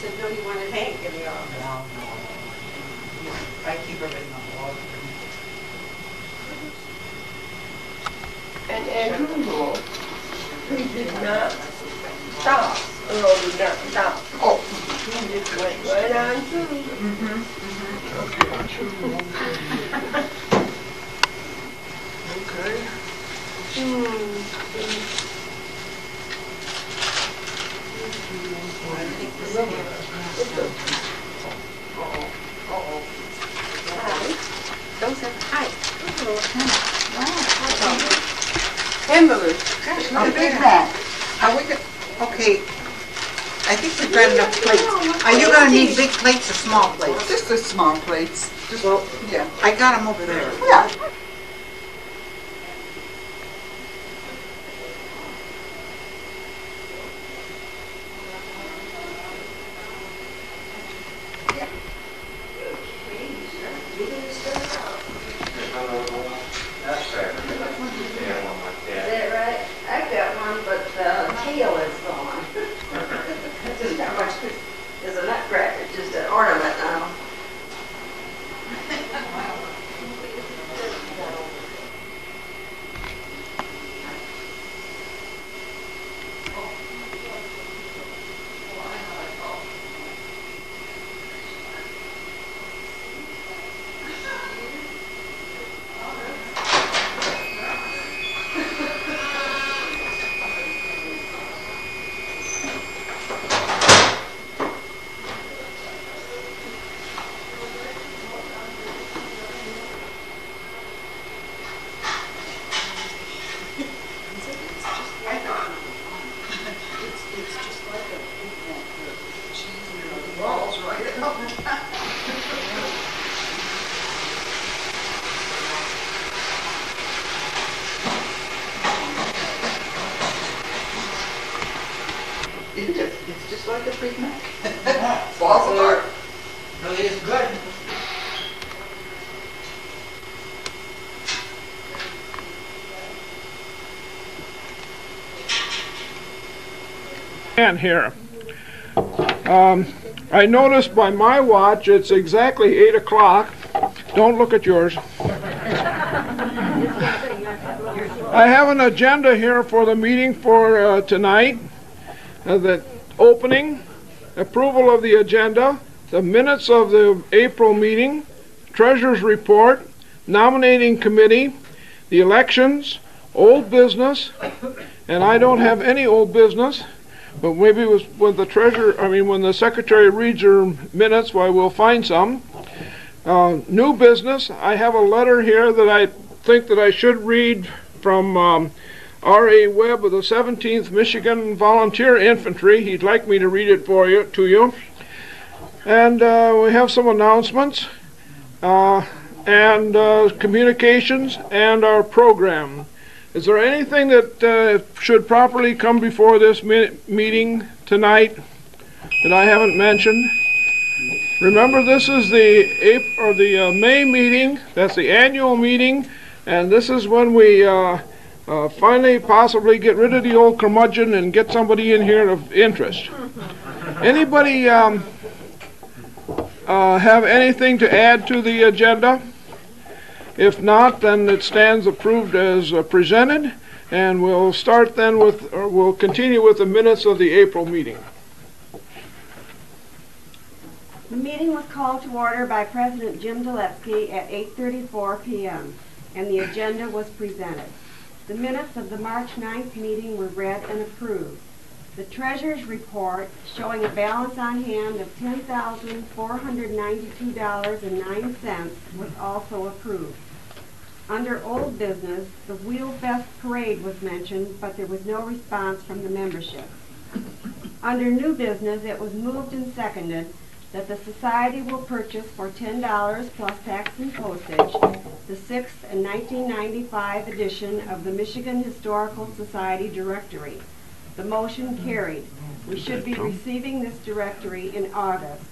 said, no, you wanted Hank in the office. No. I keep everything on the wall. And as usual, he did not stop. Earl did not stop. Oh, he just went right on through. Okay. Hi. Hamburgers. Gosh, look at that. Are we okay, I think we've got enough plates. Are you going to need big plates or small plates? Just the small plates. Just, Well, yeah. I got them over there. Yeah. Is that right? I've got one, but the tail is gone. That's just how much is a nutcracker, just an ornament now. It's just like a Big Mac. Falls apart. Really is good. And here. I noticed by my watch it's exactly 8 o'clock. Don't look at yours. I have an agenda here for the meeting for tonight. The opening, approval of the agenda, the minutes of the April meeting, treasurer's report, nominating committee, the elections, old business, and I don't have any old business. But maybe it was when the when the secretary reads her minutes, well, we'll find some. New business, I have a letter here that I think that I should read from R.A. Webb of the 17th Michigan Volunteer Infantry. He'd like me to read it to you. And we have some announcements and communications and our program. Is there anything that should properly come before this meeting tonight that I haven't mentioned? Remember, this is the May meeting. That's the annual meeting, and this is when we finally possibly get rid of the old curmudgeon and get somebody in here of interest. Anybody have anything to add to the agenda? If not, then it stands approved as presented, and we'll start then we'll continue with the minutes of the April meeting. The meeting was called to order by President Jim Duletsky at 8:34 p.m. and the agenda was presented. The minutes of the March 9th meeting were read and approved. The treasurer's report showing a balance on hand of $10,492.09 was also approved. Under old business, the Wheel Fest parade was mentioned, but there was no response from the membership. Under new business, it was moved and seconded that the society will purchase for $10 plus tax and postage the 6th and 1995 edition of the Michigan Historical Society Directory. The motion carried. We should be receiving this directory in August.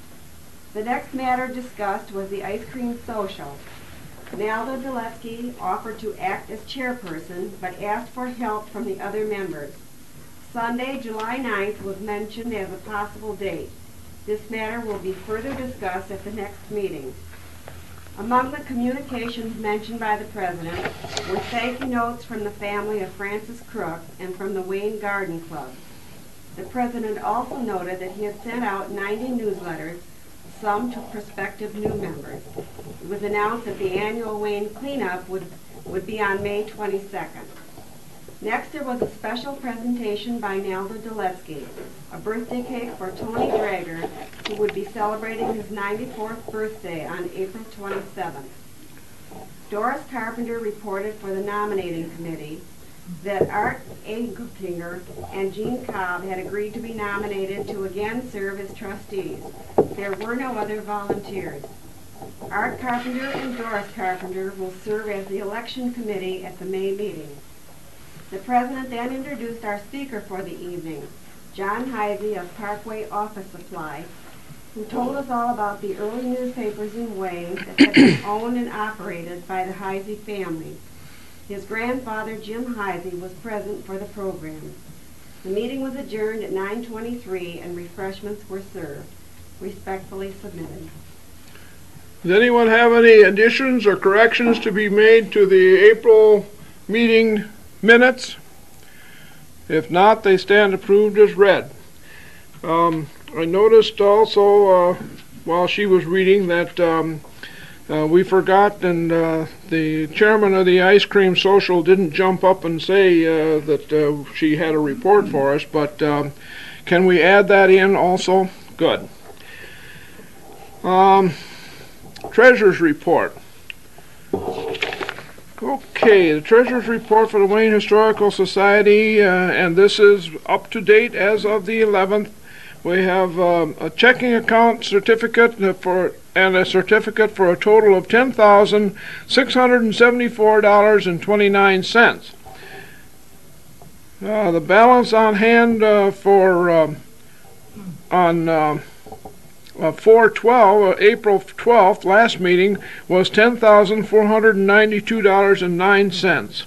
The next matter discussed was the ice cream social. Nelda Duletsky offered to act as chairperson, but asked for help from the other members. Sunday, July 9th was mentioned as a possible date. This matter will be further discussed at the next meeting. Among the communications mentioned by the President were thank you notes from the family of Francis Crook and from the Wayne Garden Club. The President also noted that he had sent out 90 newsletters, some to prospective new members. It was announced that the annual Wayne cleanup would be on May 22nd. Next, there was a special presentation by Nelda Duletsky, a birthday cake for Tony Drager, who would be celebrating his 94th birthday on April 27th. Doris Carpenter reported for the nominating committee that Art Egeltinger and Jean Cobb had agreed to be nominated to again serve as trustees. There were no other volunteers. Art Carpenter and Doris Carpenter will serve as the election committee at the May meeting. The President then introduced our speaker for the evening, John Heisey of Parkway Office Supply, who told us all about the early newspapers in Wayne that had been owned and operated by the Heisey family. His grandfather, Jim Heisey, was present for the program. The meeting was adjourned at 9:23 and refreshments were served. Respectfully submitted. Does anyone have any additions or corrections to be made to the April meeting minutes? If not, they stand approved as read. I noticed also while she was reading that we forgot, and the chairman of the ice cream social didn't jump up and say that she had a report for us, but can we add that in also? Good. Treasurer's report. Okay, the Treasurer's report for the Wayne Historical Society, and this is up to date as of the 11th. We have a checking account certificate and a certificate for a total of $10,674.29. The balance on hand on 4/12, April 12th, last meeting, was $10,492.09.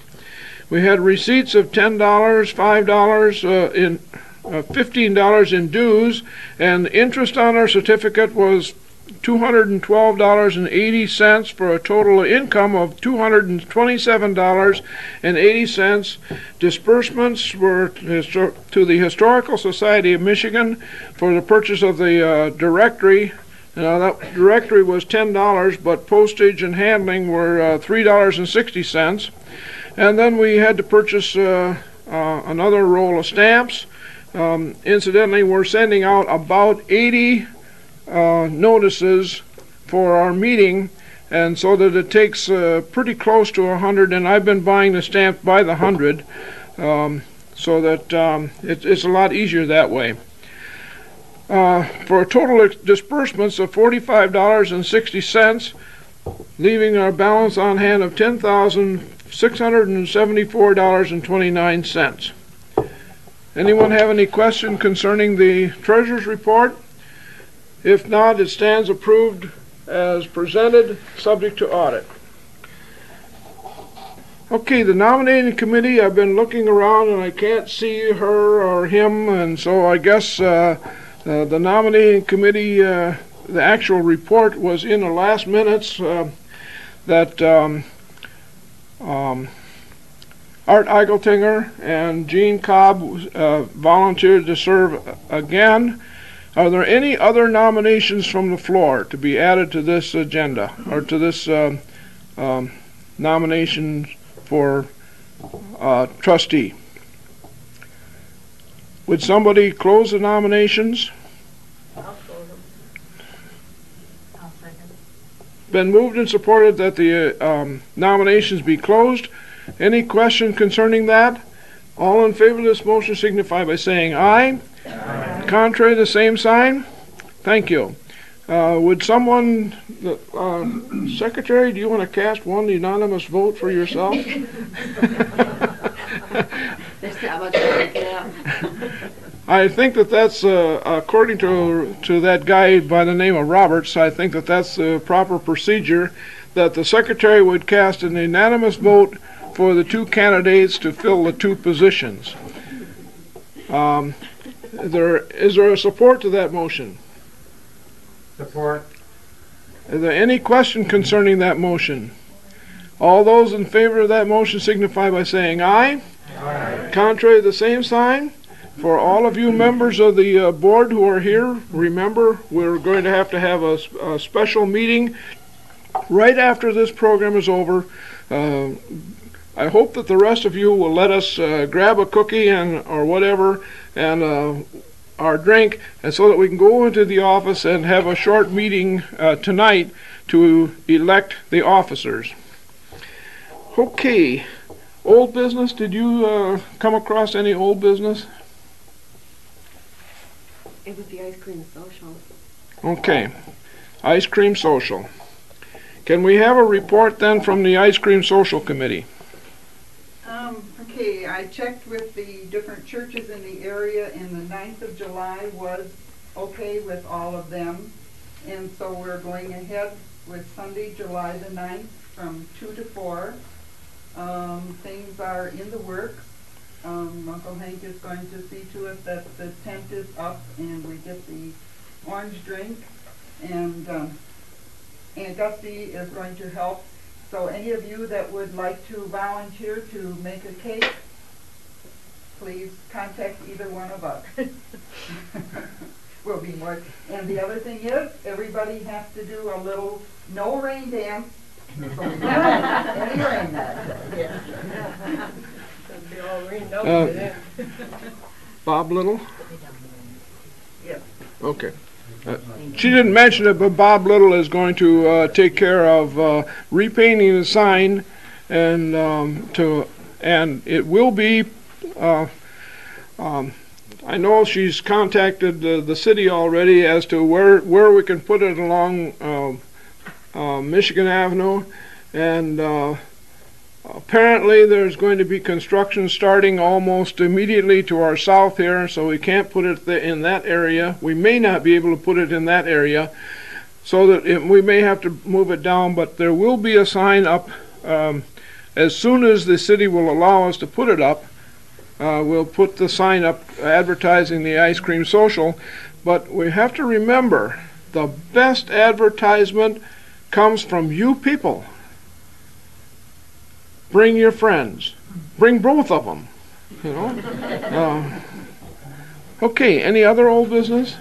We had receipts of $10, $5 in $15 in dues, and interest on our certificate was $212.80 for a total income of $227.80. Disbursements were to the Historical Society of Michigan for the purchase of the directory. Now, that directory was $10, but postage and handling were $3.60. And then we had to purchase another roll of stamps. Incidentally, we're sending out about 80 notices for our meeting, and so that it takes pretty close to 100, and I've been buying the stamps by the 100, so that it's a lot easier that way. For a total disbursements of $45.60, leaving our balance on hand of $10,674.29. Anyone have any question concerning the Treasurer's report? If not, it stands approved as presented, subject to audit. Okay, the nominating committee, I've been looking around and I can't see her or him, and so I guess the nominating committee, the actual report was in the last minutes that Art Egeltinger and Jean Cobb volunteered to serve again. Are there any other nominations from the floor to be added to this agenda, or to this nomination for trustee? Would somebody close the nominations? I'll close them. I'll second. Been moved and supported that the nominations be closed. Any question concerning that? All in favor of this motion signify by saying aye. Aye. Contrary, the same sign. Thank you. Would someone, Secretary, do you want to cast one unanimous vote for yourself? There's not much to get out. I think that's according to that guy by the name of Roberts. I think that's the proper procedure, that the Secretary would cast an unanimous vote for the two candidates to fill the two positions. Is there a support to that motion? Support. Is there any question concerning that motion? All those in favor of that motion signify by saying aye. Aye. Contrary, the same sign. For all of you members of the board who are here, remember we're going to have a special meeting right after this program is over. I hope that the rest of you will let us grab a cookie or whatever and our drink, and so that we can go into the office and have a short meeting tonight to elect the officers. Okay, old business. Did you come across any old business? It was the ice cream social. Okay, ice cream social. Can we have a report then from the ice cream social committee? Okay, I checked with the different churches in the area, and the 9th of July was okay with all of them. And so we're going ahead with Sunday, July the 9th from 2 to 4. Things are in the works. Uncle Hank is going to see to it that the tent is up and we get the orange drink. And Aunt Gusty is going to help. So any of you that would like to volunteer to make a cake, please contact either one of us. We'll be more. And the other thing is, everybody has to do a little no rain dance. So we don't have any rain that day. It'll be all rained out by then. Bob Little? Yes. Okay. She didn't mention it, but Bob Little is going to take care of repainting the sign, and it will be. I know she's contacted the city already as to where we can put it along Michigan Avenue, and apparently there's going to be construction starting almost immediately to our south here, so we can't put it in that area. We may not be able to put it in that area, so that we may have to move it down, but there will be a sign up as soon as the city will allow us to put it up. We'll put the sign up advertising the ice cream social, but we have to remember the best advertisement comes from you people. Bring your friends. Bring both of them. You know. Okay. Any other old business?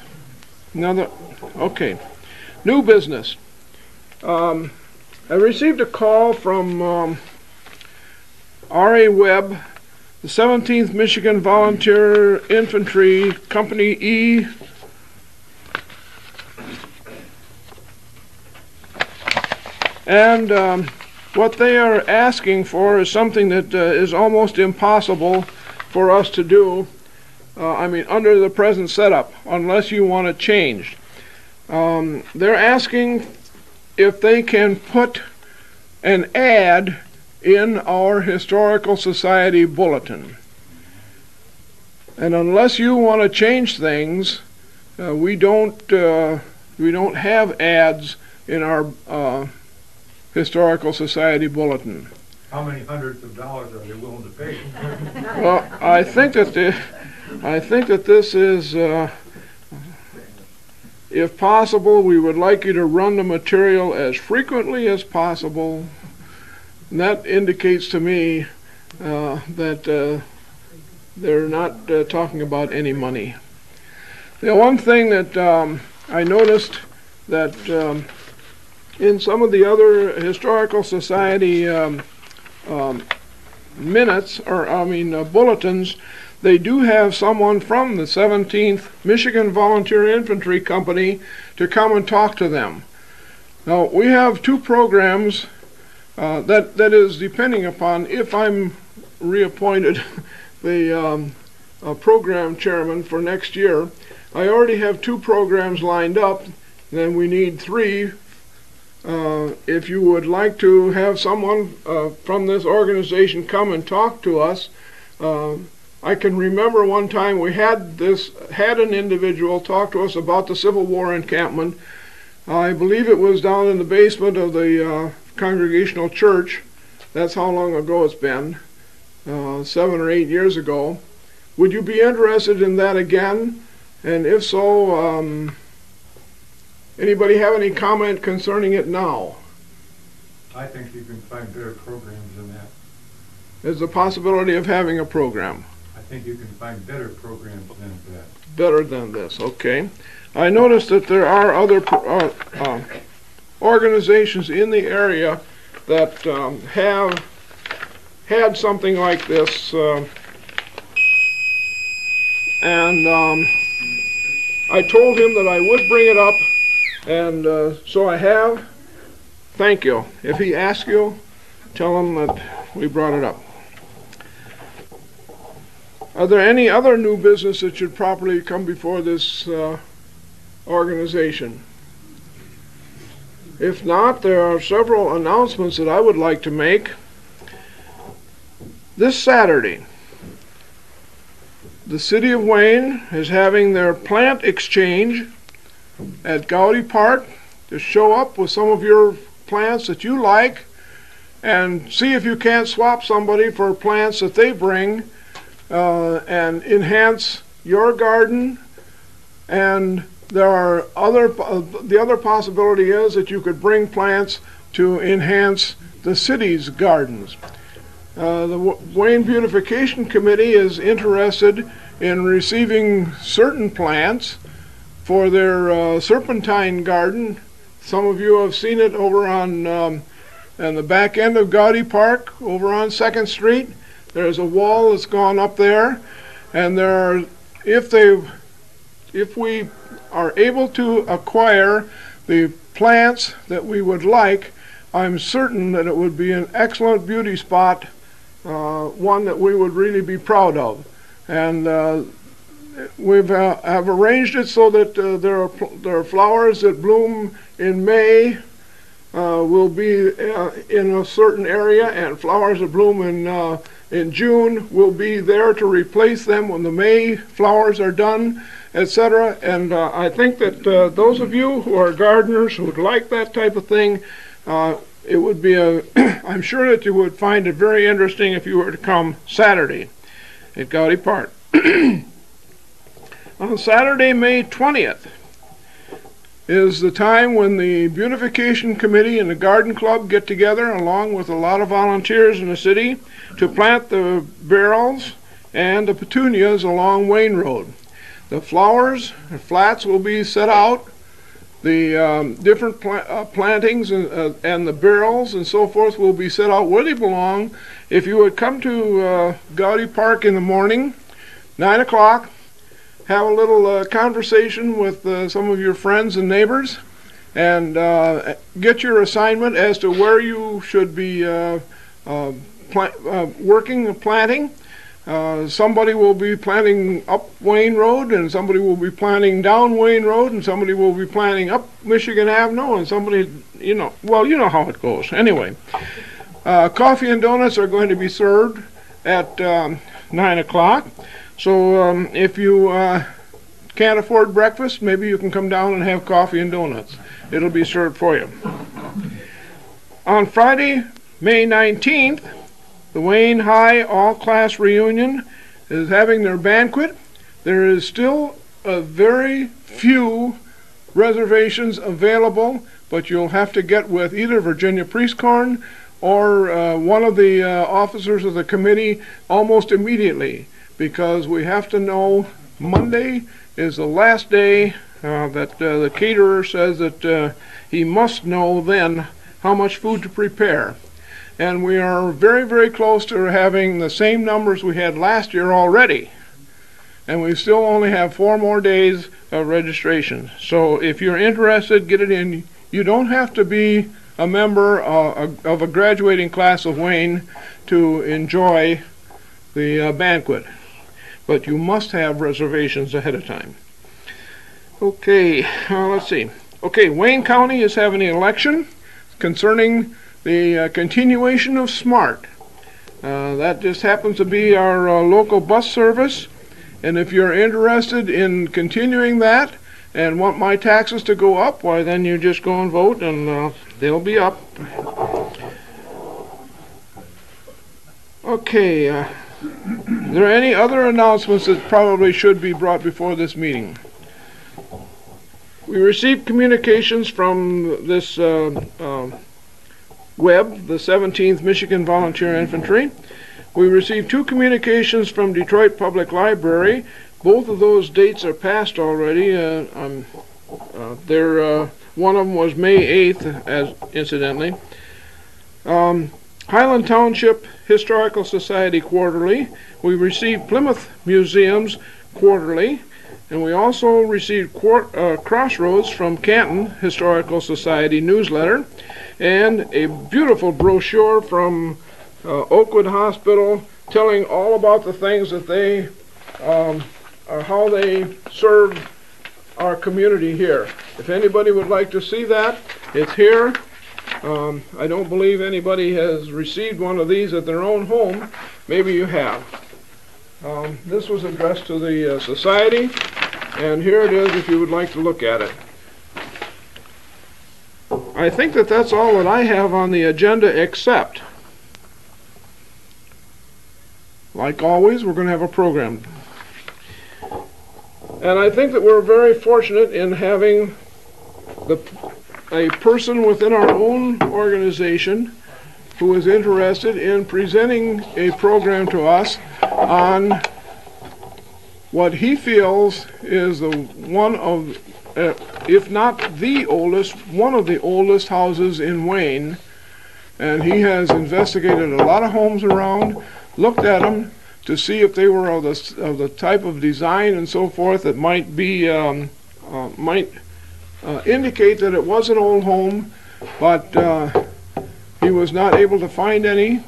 Another. Okay. New business. I received a call from R.A. Webb, the 17th Michigan Volunteer Infantry Company E. And what they are asking for is something that is almost impossible for us to do, under the present setup, unless you want it changed. They're asking if they can put an ad in our Historical Society bulletin. And unless you want to change things, we don't have ads in our Historical Society bulletin. How many hundreds of dollars are they willing to pay? Well, I think that this is, if possible, we would like you to run the material as frequently as possible. And that indicates to me that they're not talking about any money. The one thing that I noticed that in some of the other Historical Society minutes, bulletins, they do have someone from the 17th Michigan Volunteer Infantry Company to come and talk to them. Now, we have two programs that is depending upon if I'm reappointed the program chairman for next year. I already have two programs lined up, then we need three. If you would like to have someone from this organization come and talk to us, I can remember one time we had an individual talk to us about the Civil War encampment. I believe it was down in the basement of the Congregational Church. That's how long ago it's been, 7 or 8 years ago. Would you be interested in that again? And if so, Anybody have any comment concerning it now? I think you can find better programs than that. There's the possibility of having a program. I think you can find better programs than that. Better than this, okay. I noticed that there are other organizations in the area that have had something like this, and I told him that I would bring it up, and so I have. Thank you. If he asks you, tell him that we brought it up. Are there any other new business that should properly come before this organization? If not, there are several announcements that I would like to make. This Saturday, the City of Wayne is having their plant exchange at Gowdy Park. To show up with some of your plants that you like and see if you can't swap somebody for plants that they bring and enhance your garden. And there are the other possibility is that you could bring plants to enhance the city's gardens. The Wayne Beautification Committee is interested in receiving certain plants for their serpentine garden. Some of you have seen it over on the back end of Gowdy Park, over on 2nd Street. There's a wall that's gone up there, and there are, if we are able to acquire the plants that we would like, I'm certain that it would be an excellent beauty spot, one that we would really be proud of. And we've have arranged it so that there are flowers that bloom in May will be in a certain area, and flowers that bloom in June will be there to replace them when the May flowers are done, etc. And I think that those of you who are gardeners who would like that type of thing, it would be I'm sure that you would find it very interesting if you were to come Saturday at Gowdy Park. On Saturday, May 20th, is the time when the Beautification Committee and the Garden Club get together, along with a lot of volunteers in the city, to plant the barrels and the petunias along Wayne Road. The flowers and flats will be set out. The different plantings and the barrels and so forth will be set out where they belong. If you would come to Gowdy Park in the morning, 9 o'clock, have a little conversation with some of your friends and neighbors, and get your assignment as to where you should be working and planting. Somebody will be planting up Wayne Road, and somebody will be planting down Wayne Road, and somebody will be planting up Michigan Avenue, and somebody, you know how it goes. Anyway, coffee and donuts are going to be served at 9 o'clock. So if you can't afford breakfast, maybe you can come down and have coffee and donuts. It'll be served for you. On Friday, May 19th, the Wayne High All-Class Reunion is having their banquet. There is still a very few reservations available, but you'll have to get with either Virginia Priestcorn or one of the officers of the committee almost immediately, because we have to know Monday is the last day that the caterer says that he must know then how much food to prepare. And we are very, very close to having the same numbers we had last year already. And we still only have 4 more days of registration. So if you're interested, get it in. You don't have to be a member of a graduating class of Wayne to enjoy the banquet, but you must have reservations ahead of time. Okay, let's see. Okay, Wayne County is having an election concerning the continuation of SMART. That just happens to be our local bus service, and if you're interested in continuing that and want my taxes to go up, why then you just go and vote, and they'll be up. Okay, are there any other announcements that probably should be brought before this meeting? We received communications from this web, the 17th Michigan Volunteer Infantry. We received 2 communications from Detroit Public Library. Both of those dates are passed already. One of them was May 8th, incidentally. Highland Township Historical Society Quarterly. We received Plymouth Museum's Quarterly. And we also received Crossroads from Canton Historical Society newsletter, and a beautiful brochure from Oakwood Hospital telling all about the things that they, how they serve our community here. If anybody would like to see that, it's here. I don't believe anybody has received one of these at their own home. Maybe you have. This was addressed to the society, and here it is if you would like to look at it. I think that that's all that I have on the agenda, except, like always, we're going to have a program. And I think that we're very fortunate in having a person within our own organization who is interested in presenting a program to us on what he feels is one of, if not the oldest, one of the oldest houses in Wayne. And he has investigated a lot of homes around, looked at them to see if they were of the type of design and so forth that might indicate that it was an old home, but he was not able to find any.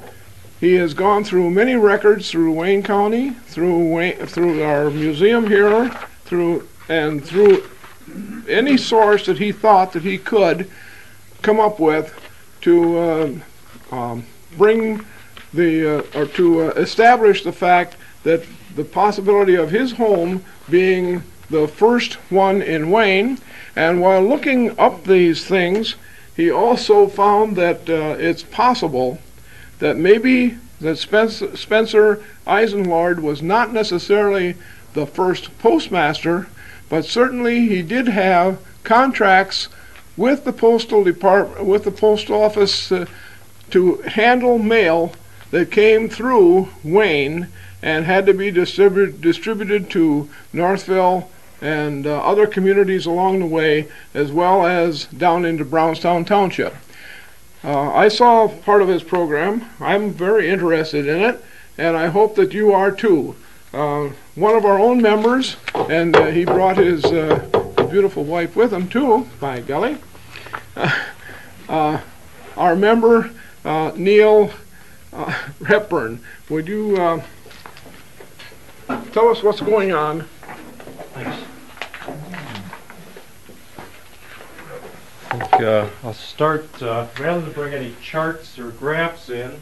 He has gone through many records through Wayne County, through our museum here, through any source that he thought that he could come up with to bring or to establish the fact that the possibility of his home being the first one in Wayne. And while looking up these things, he also found that it's possible that maybe that Spencer Eisenlord was not necessarily the first postmaster, but certainly he did have contracts with the postal department, with the post office, to handle mail that came through Wayne and had to be distributed to Northville and other communities along the way, as well as down into Brownstown Township. I saw part of his program. I'm very interested in it, and I hope that you are too. One of our own members, and he brought his beautiful wife with him too, by golly. Our member, Neil Hepburn, would you tell us what's going on? Thanks. I think I'll start, rather than bring any charts or graphs in,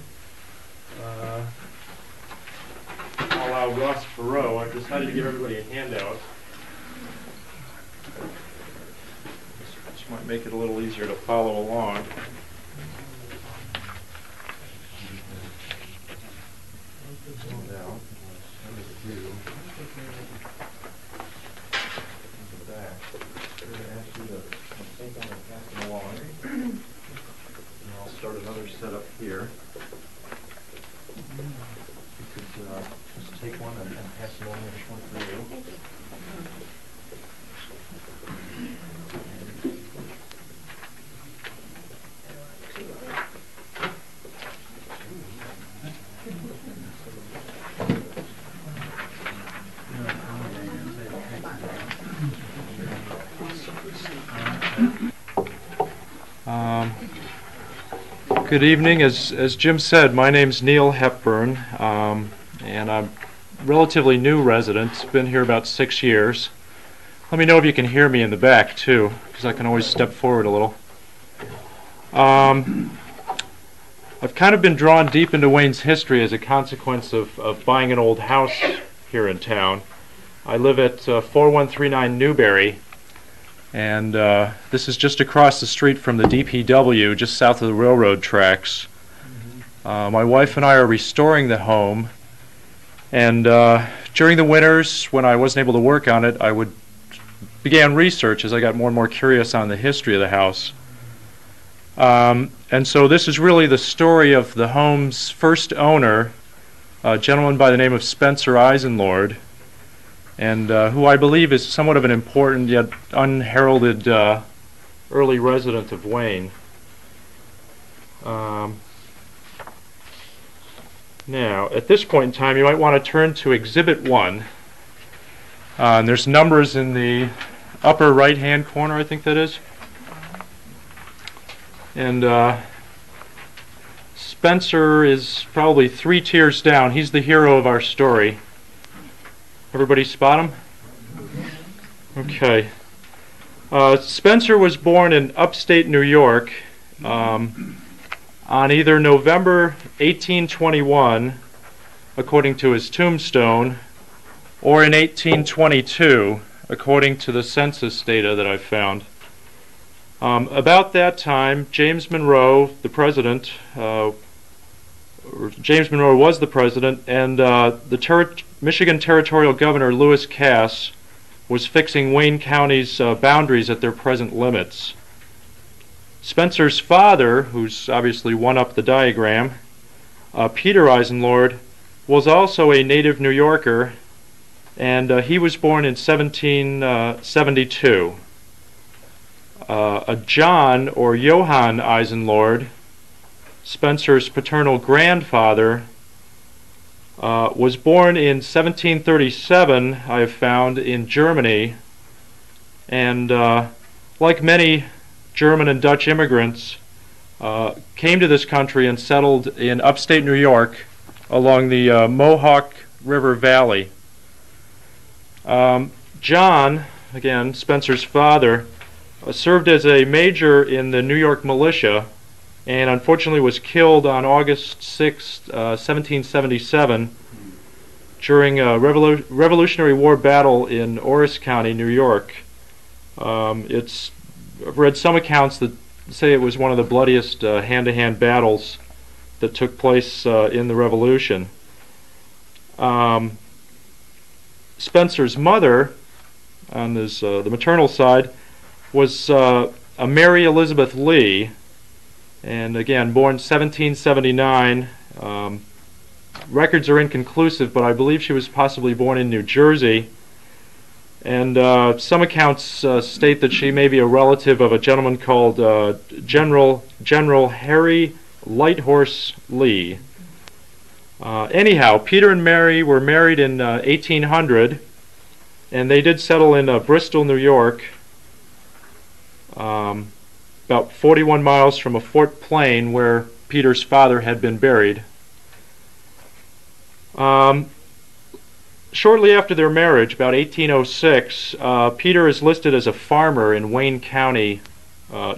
I'll allow Ross Perot. I've decided to give everybody a handout. This might make it a little easier to follow along. I'll start another setup here. You could just take one and pass it along. There's one for you. Good evening. As Jim said, my name's Neil Hepburn, and I'm a relatively new resident. Been here about 6 years. Let me know if you can hear me in the back too, because I can always step forward a little. I've kind of been drawn deep into Wayne's history as a consequence of buying an old house here in town. I live at 4139 Newberry. And this is just across the street from the DPW, just south of the railroad tracks. My wife and I are restoring the home, and during the winters when I wasn't able to work on it, I would began research as I got more and more curious on the history of the house. And so this is really the story of the home's first owner, a gentleman by the name of Spencer Eisenlord, and who I believe is somewhat of an important yet unheralded early resident of Wayne. Now, at this point in time, you might want to turn to Exhibit 1. And there's numbers in the upper right-hand corner, I think that is. And Spencer is probably 3 tiers down. He's the hero of our story. Everybody spot him? Okay. Spencer was born in upstate New York on either November 1821, according to his tombstone, or in 1822, according to the census data that I've found. About that time, James Monroe, the president, James Monroe was the president, and the Michigan Territorial Governor, Lewis Cass, was fixing Wayne County's boundaries at their present limits. Spencer's father, who's obviously one up the diagram, Peter Eisenlord, was also a native New Yorker, and he was born in 1772. A John, or Johann Eisenlord, Spencer's paternal grandfather, was born in 1737, I have found, in Germany, and like many German and Dutch immigrants, came to this country and settled in upstate New York along the Mohawk River Valley. John, again, Spencer's father, served as a major in the New York militia and unfortunately was killed on August 6, 1777 during a Revolutionary War battle in Oris County, New York. I've read some accounts that say it was one of the bloodiest hand-to-hand battles that took place in the Revolution. Spencer's mother, on the maternal side, was a Mary Elizabeth Lee, and again, born 1779. Records are inconclusive, but I believe she was possibly born in New Jersey. And some accounts state that she may be a relative of a gentleman called General Harry Lighthorse Lee. Anyhow, Peter and Mary were married in 1800, and they did settle in Bristol, New York, about 41 miles from a Fort Plain where Peter's father had been buried. Shortly after their marriage, about 1806, Peter is listed as a farmer in Wayne County,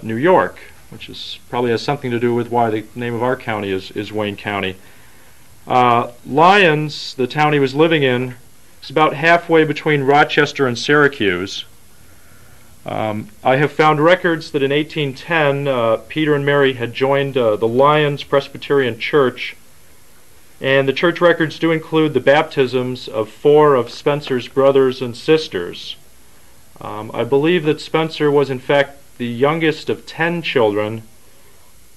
New York, which probably has something to do with why the name of our county is Wayne County. Lyons, the town he was living in, is about halfway between Rochester and Syracuse. I have found records that in 1810, Peter and Mary had joined the Lyons Presbyterian Church, and the church records do include the baptisms of 4 of Spencer's brothers and sisters. I believe that Spencer was in fact the youngest of 10 children,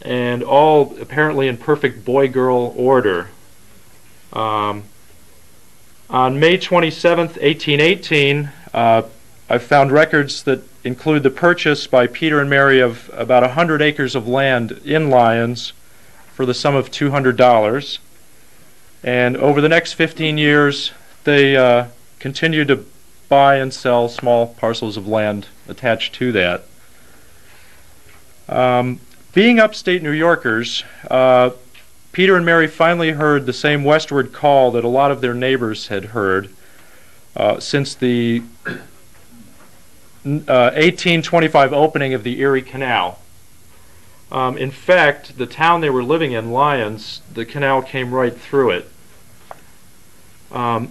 and all apparently in perfect boy-girl order. On May 27th, 1818, I found records that include the purchase by Peter and Mary of about 100 acres of land in Lyons for the sum of $200. And over the next 15 years, they continued to buy and sell small parcels of land attached to that. Being upstate New Yorkers, Peter and Mary finally heard the same westward call that a lot of their neighbors had heard since the 1825 opening of the Erie Canal. In fact, the town they were living in, Lyons, the canal came right through it.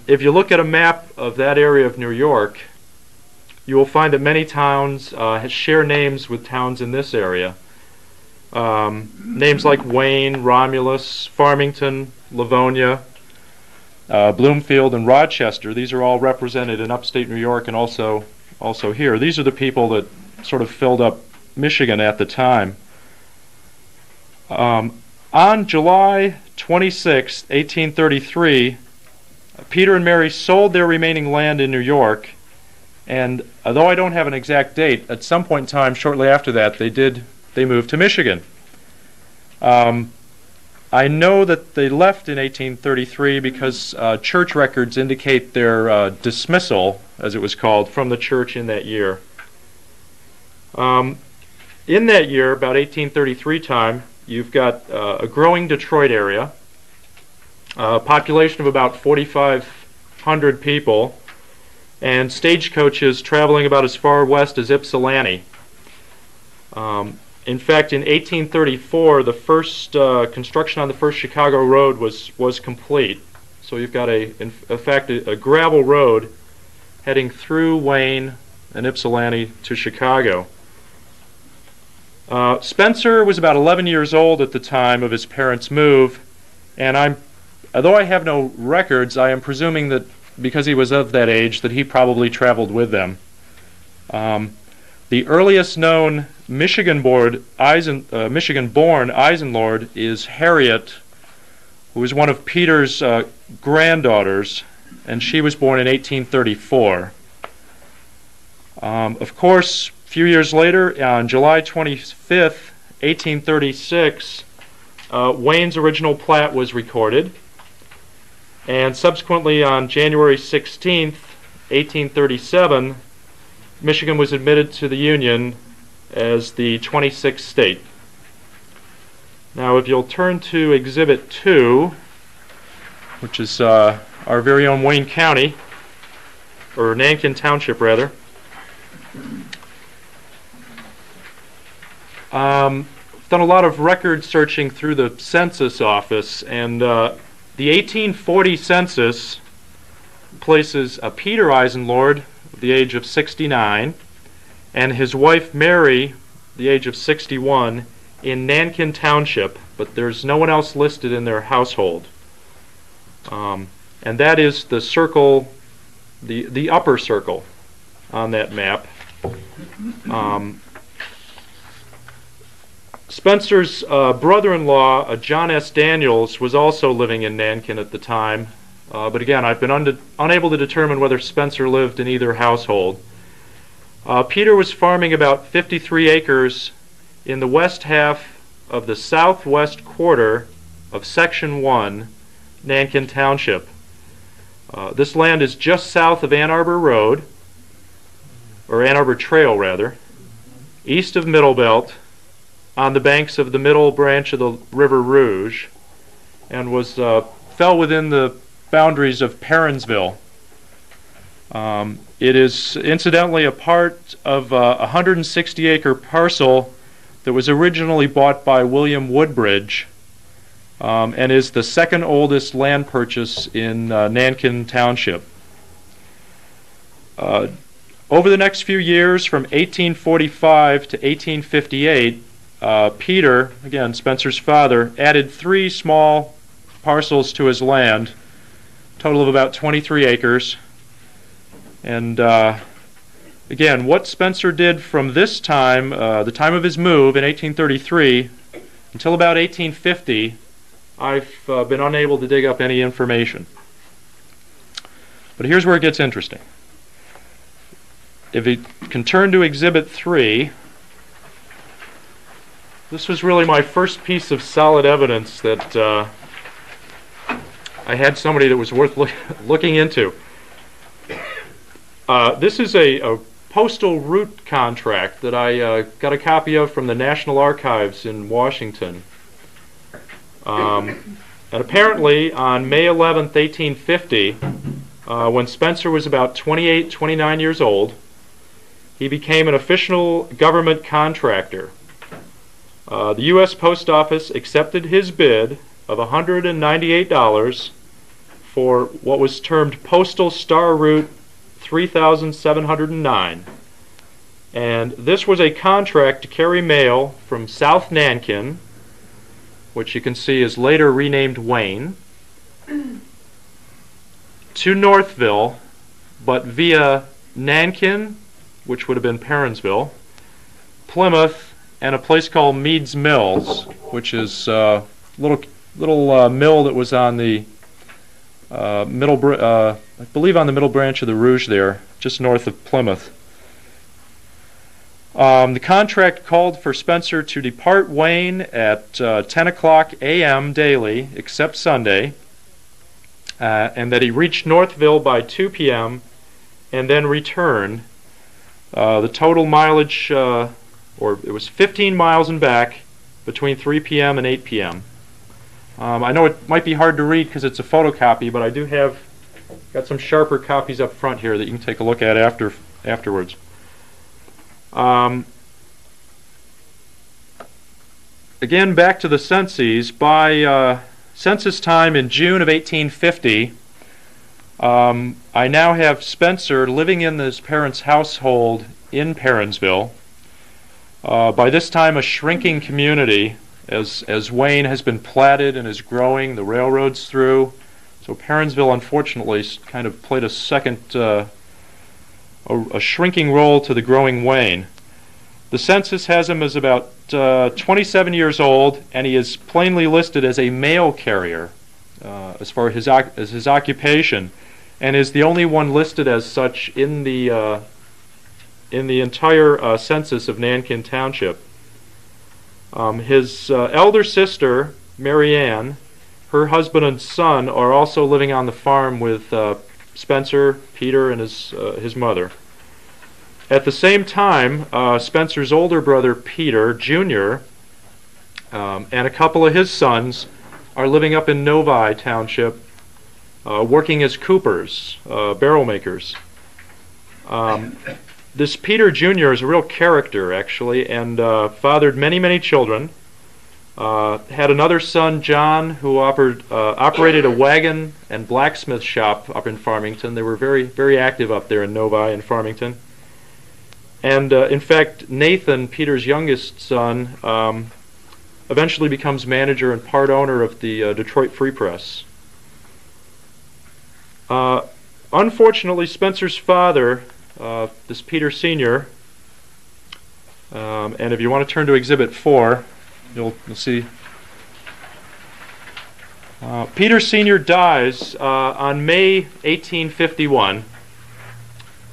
If you look at a map of that area of New York, you will find that many towns share names with towns in this area. Names like Wayne, Romulus, Farmington, Livonia, Bloomfield, and Rochester. These are all represented in upstate New York and also also here. These are the people that sort of filled up Michigan at the time. On July 26, 1833, Peter and Mary sold their remaining land in New York, and although I don't have an exact date, at some point in time shortly after that, they moved to Michigan. I know that they left in 1833 because church records indicate their dismissal, as it was called, from the church in that year. In that year, about 1833 time, you've got a growing Detroit area, a population of about 4,500 people, and stagecoaches traveling about as far west as Ypsilanti. In fact, in 1834, the first construction on the first Chicago road was complete. So you've got in fact a gravel road heading through Wayne and Ypsilanti to Chicago. Spencer was about 11 years old at the time of his parents' move, and although I have no records, I am presuming that because he was of that age, that he probably traveled with them. The earliest known Michigan-born Eisenlord is Harriet, who was one of Peter's granddaughters, and she was born in 1834. Of course, a few years later, on July 25th, 1836, Wayne's original plat was recorded, and subsequently on January 16th, 1837, Michigan was admitted to the Union as the 26th state. Now, if you'll turn to Exhibit 2, which is our very own Wayne County, or Nankin Township, rather. I've done a lot of record searching through the census office, and the 1840 census places Peter Eisenlord, the age of 69, and his wife Mary, the age of 61, in Nankin Township, but there's no one else listed in their household. And that is the circle, the upper circle on that map. Spencer's brother-in-law, John S. Daniels, was also living in Nankin at the time. But again, I've been unable to determine whether Spencer lived in either household. Peter was farming about 53 acres in the west half of the southwest quarter of Section 1, Nankin Township. This land is just south of Ann Arbor Road, or Ann Arbor Trail, rather, east of Middlebelt, on the banks of the middle branch of the River Rouge, and fell within the boundaries of Perrinsville. It is incidentally a part of a 160-acre parcel that was originally bought by William Woodbridge, and is the second oldest land purchase in Nankin Township. Over the next few years, from 1845 to 1858, Peter, again Spencer's father, added 3 small parcels to his land, total of about 23 acres. And again, what Spencer did from this time, the time of his move in 1833, until about 1850, I've been unable to dig up any information. But here's where it gets interesting. If you can turn to Exhibit 3, this was really my first piece of solid evidence that I had somebody that was worth looking into. This is a postal route contract that I got a copy of from the National Archives in Washington. And apparently on May 11th, 1850, when Spencer was about 28, 29 years old, he became an official government contractor. The U.S. Post Office accepted his bid of $198 for what was termed Postal Star Route 3709. And this was a contract to carry mail from South Nankin, which you can see is later renamed Wayne, to Northville, but via Nankin, which would have been Perrinsville, Plymouth, and a place called Meads Mills, which is a little mill that was on the I believe on the middle branch of the Rouge there, just north of Plymouth. The contract called for Spencer to depart Wayne at 10 o'clock a.m. daily, except Sunday, and that he reach Northville by 2 p.m. and then return. The total mileage, or it was 15 miles and back between 3 p.m. and 8 p.m. I know it might be hard to read because it's a photocopy, but I do have got some sharper copies up front here that you can take a look at afterwards. Again, back to the census. By census time in June of 1850, I now have Spencer living in his parents' household in Perrinsville. By this time, a shrinking community, as Wayne has been platted and is growing, the railroad's through. So Perrinsville, unfortunately, kind of played a second, a shrinking role to the growing Wayne. The census has him as about 27 years old, and he is plainly listed as a mail carrier as far as his occupation, and is the only one listed as such in the entire census of Nankin Township. His elder sister, Mary Ann, her husband and son are also living on the farm with Spencer, Peter, and his mother. At the same time, Spencer's older brother, Peter, Jr., and a couple of his sons are living up in Novi Township, working as coopers, barrel makers. This Peter Jr. is a real character, actually, and fathered many, many children. Had another son, John, who operated a wagon and blacksmith shop up in Farmington. They were very, very active up there in Novi and Farmington. And in fact, Nathan, Peter's youngest son, eventually becomes manager and part owner of the Detroit Free Press. Unfortunately, Spencer's father, this Peter Sr., and if you want to turn to Exhibit 4, you'll see. Peter Sr. dies on May 1851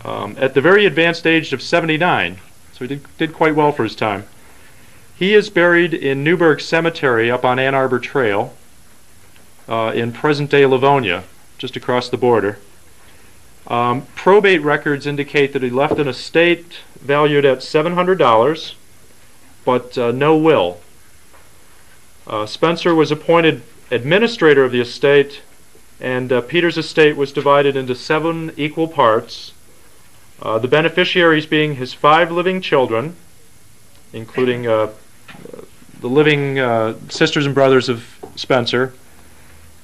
at the very advanced age of 79, so he did quite well for his time. He is buried in Newburgh Cemetery up on Ann Arbor Trail in present-day Livonia, just across the border. Probate records indicate that he left an estate valued at $700, but no will. Spencer was appointed administrator of the estate, and Peter's estate was divided into 7 equal parts, the beneficiaries being his 5 living children, including the living sisters and brothers of Spencer,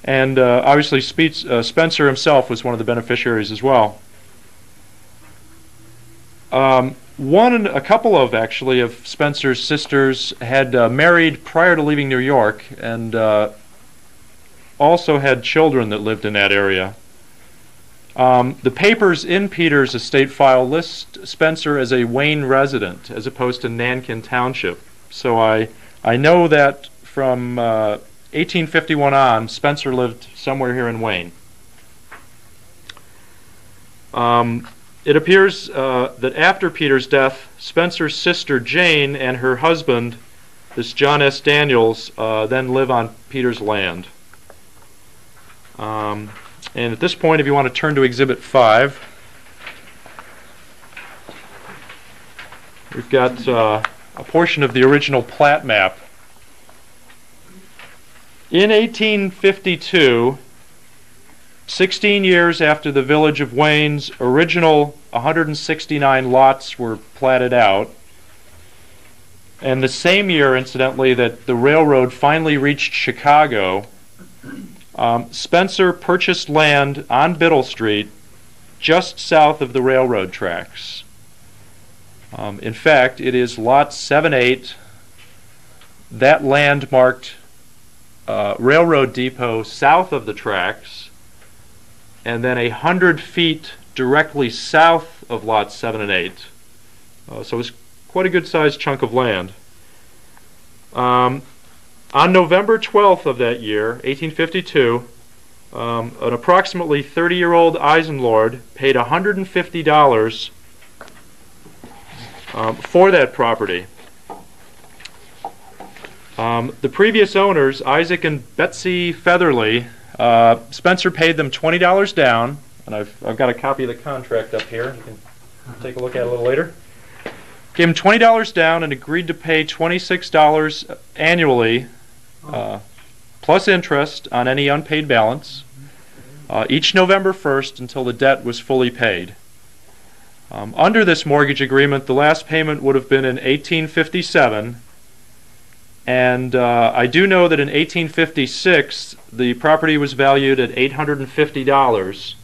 and obviously Spencer himself was one of the beneficiaries as well. A couple of Spencer's sisters had married prior to leaving New York, and also had children that lived in that area. The papers in Peter's estate file list Spencer as a Wayne resident as opposed to Nankin Township. So I know that from 1851 on, Spencer lived somewhere here in Wayne. It appears that after Peter's death, Spencer's sister Jane and her husband, this John S. Daniels, then live on Peter's land. And at this point, if you want to turn to Exhibit 5, we've got a portion of the original plat map. In 1852, 16 years after the village of Wayne's original 169 lots were platted out, and the same year, incidentally, that the railroad finally reached Chicago, Spencer purchased land on Biddle Street just south of the railroad tracks. In fact, it is lot 7-8. That land marked railroad depot south of the tracks, and then 100 feet directly south of lots 7 and 8 So it was quite a good-sized chunk of land. On November 12th of that year, 1852, an approximately 30-year-old Eisenlord paid $150 for that property. The previous owners, Isaac and Betsy Featherly, Spencer paid them $20 down, and I've got a copy of the contract up here. You can take a look at it a little later. Gave him $20 down and agreed to pay $26 annually, plus interest on any unpaid balance, each November 1st until the debt was fully paid. Under this mortgage agreement, the last payment would have been in 1857, and I do know that in 1856 the property was valued at $850,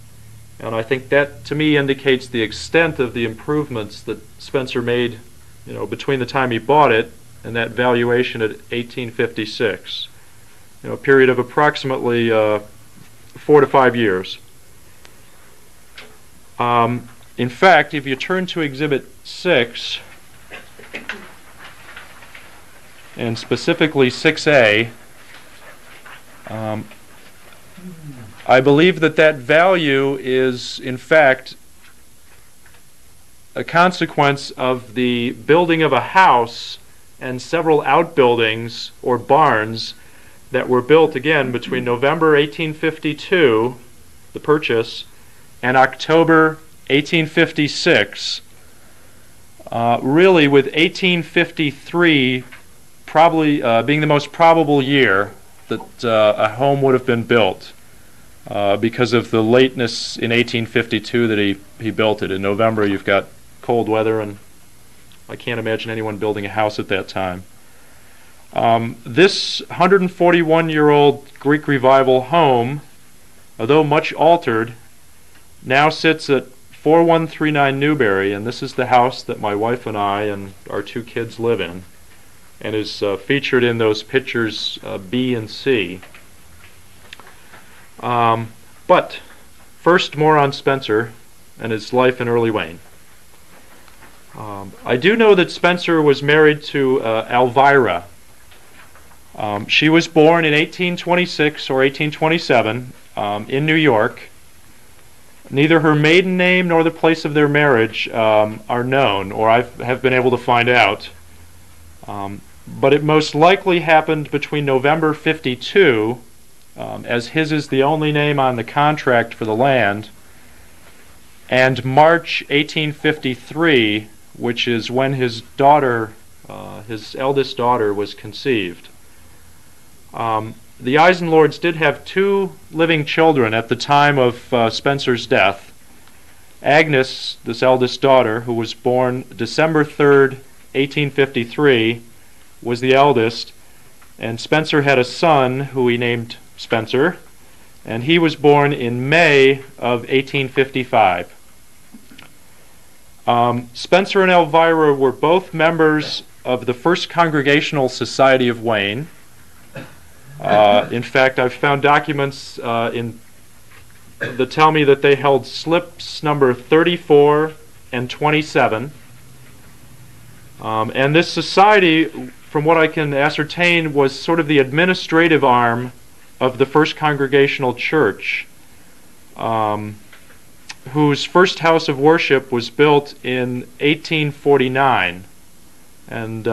and I think that to me indicates the extent of the improvements that Spencer made, between the time he bought it and that valuation at 1856. A period of approximately 4 to 5 years. In fact, if you turn to Exhibit 6, and specifically 6A, I believe that value is, in fact, a consequence of the building of a house and several outbuildings or barns that were built, again, between November 1852, the purchase, and October 1856, really with 1853 probably being the most probable year that a home would have been built, because of the lateness in 1852 that he built it. In November you've got cold weather, and I can't imagine anyone building a house at that time. This 141-year-old Greek Revival home, although much altered, now sits at 4139 Newberry, and this is the house that my wife and I and our 2 kids live in, and is featured in those pictures B and C. But first, more on Spencer and his life in early Wayne. I do know that Spencer was married to Elvira. She was born in 1826 or 1827 in New York. Neither her maiden name nor the place of their marriage are known, or I have been able to find out. But it most likely happened between November 52, as his is the only name on the contract for the land, and March 1853, which is when his daughter, his eldest daughter, was conceived. The Eisenlords did have 2 living children at the time of Spencer's death. Agnes, this eldest daughter, who was born December 3rd, 1853, was the eldest, and Spencer had a son who he named Spencer, and he was born in May of 1855. Spencer and Elvira were both members of the First Congregational Society of Wayne. In fact, I've found documents that tell me that they held slips number 34 and 27. And this society, from what I can ascertain, was sort of the administrative arm of the First Congregational Church, whose first house of worship was built in 1849. And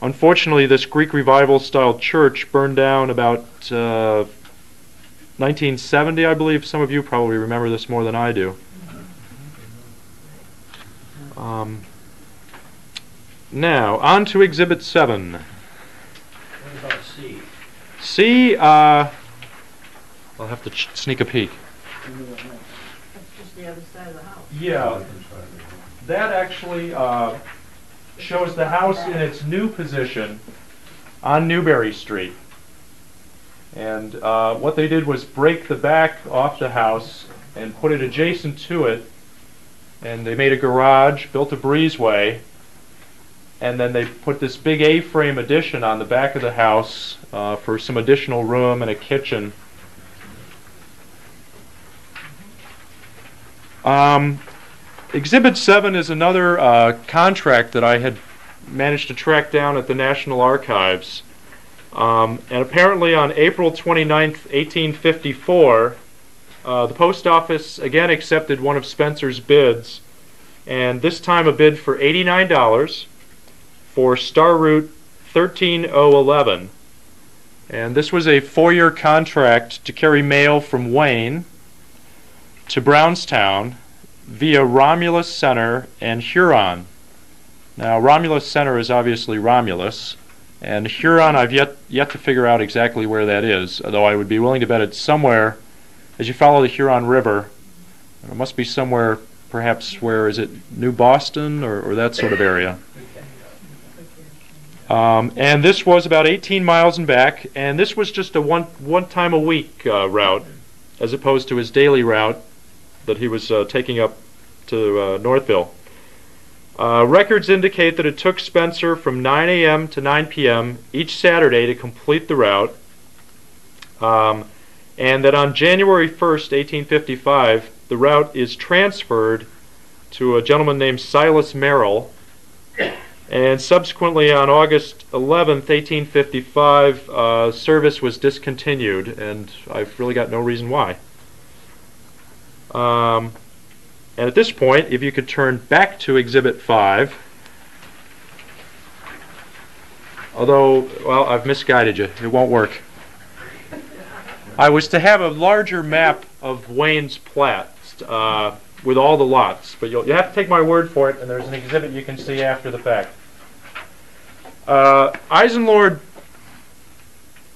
unfortunately, this Greek Revival-style church burned down about 1970, I believe. Some of you probably remember this more than I do. Now, on to Exhibit 7. What about C? C, I'll have to sneak a peek. That's just the other side of the house. Yeah, that actually shows the house in its new position on Newberry Street. And what they did was break the back off the house and put it adjacent to it, and they made a garage, built a breezeway, and then they put this big A-frame addition on the back of the house for some additional room and a kitchen. Exhibit 7 is another contract that I had managed to track down at the National Archives. And apparently on April 29th, 1854, the post office again accepted one of Spencer's bids, and this time a bid for $89 for Star Route 13011. And this was a 4-year contract to carry mail from Wayne to Brownstown via Romulus Center and Huron. Now, Romulus Center is obviously Romulus, and Huron I've yet to figure out exactly where that is, although I would be willing to bet it's somewhere, as you follow the Huron River, it must be somewhere, perhaps, where is it, New Boston or that sort of area. And this was about 18 miles and back, and this was just a one time a week route, as opposed to his daily route that he was taking up to Northville. Records indicate that it took Spencer from 9 a.m. to 9 p.m. each Saturday to complete the route, and that on January 1st, 1855, the route is transferred to a gentleman named Silas Merrill, and subsequently on August 11th, 1855, service was discontinued, and I've really got no reason why. And at this point, if you could turn back to Exhibit 5, although, well, I've misguided you. It won't work. I was to have a larger map of Wayne's plat with all the lots, but you have to take my word for it, and there's an exhibit you can see after the fact. Eisenlord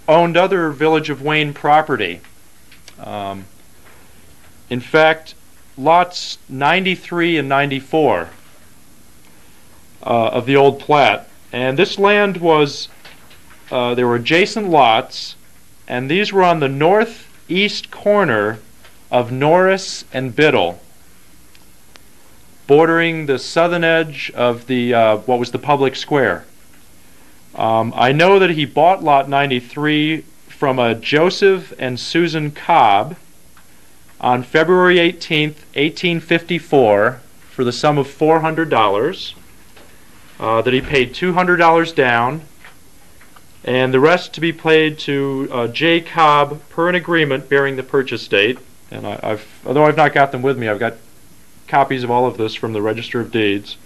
owned other Village of Wayne property. In fact, lots 93 and 94 of the old plat. And this land was, there were adjacent lots, and these were on the northeast corner of Norris and Biddle, bordering the southern edge of the what was the public square. I know that he bought lot 93 from a Joseph and Susan Cobb on February 18th, 1854, for the sum of $400, that he paid $200 down, and the rest to be paid to J. Cobb per an agreement bearing the purchase date. And although I've not got them with me, I've got copies of all of this from the Register of Deeds.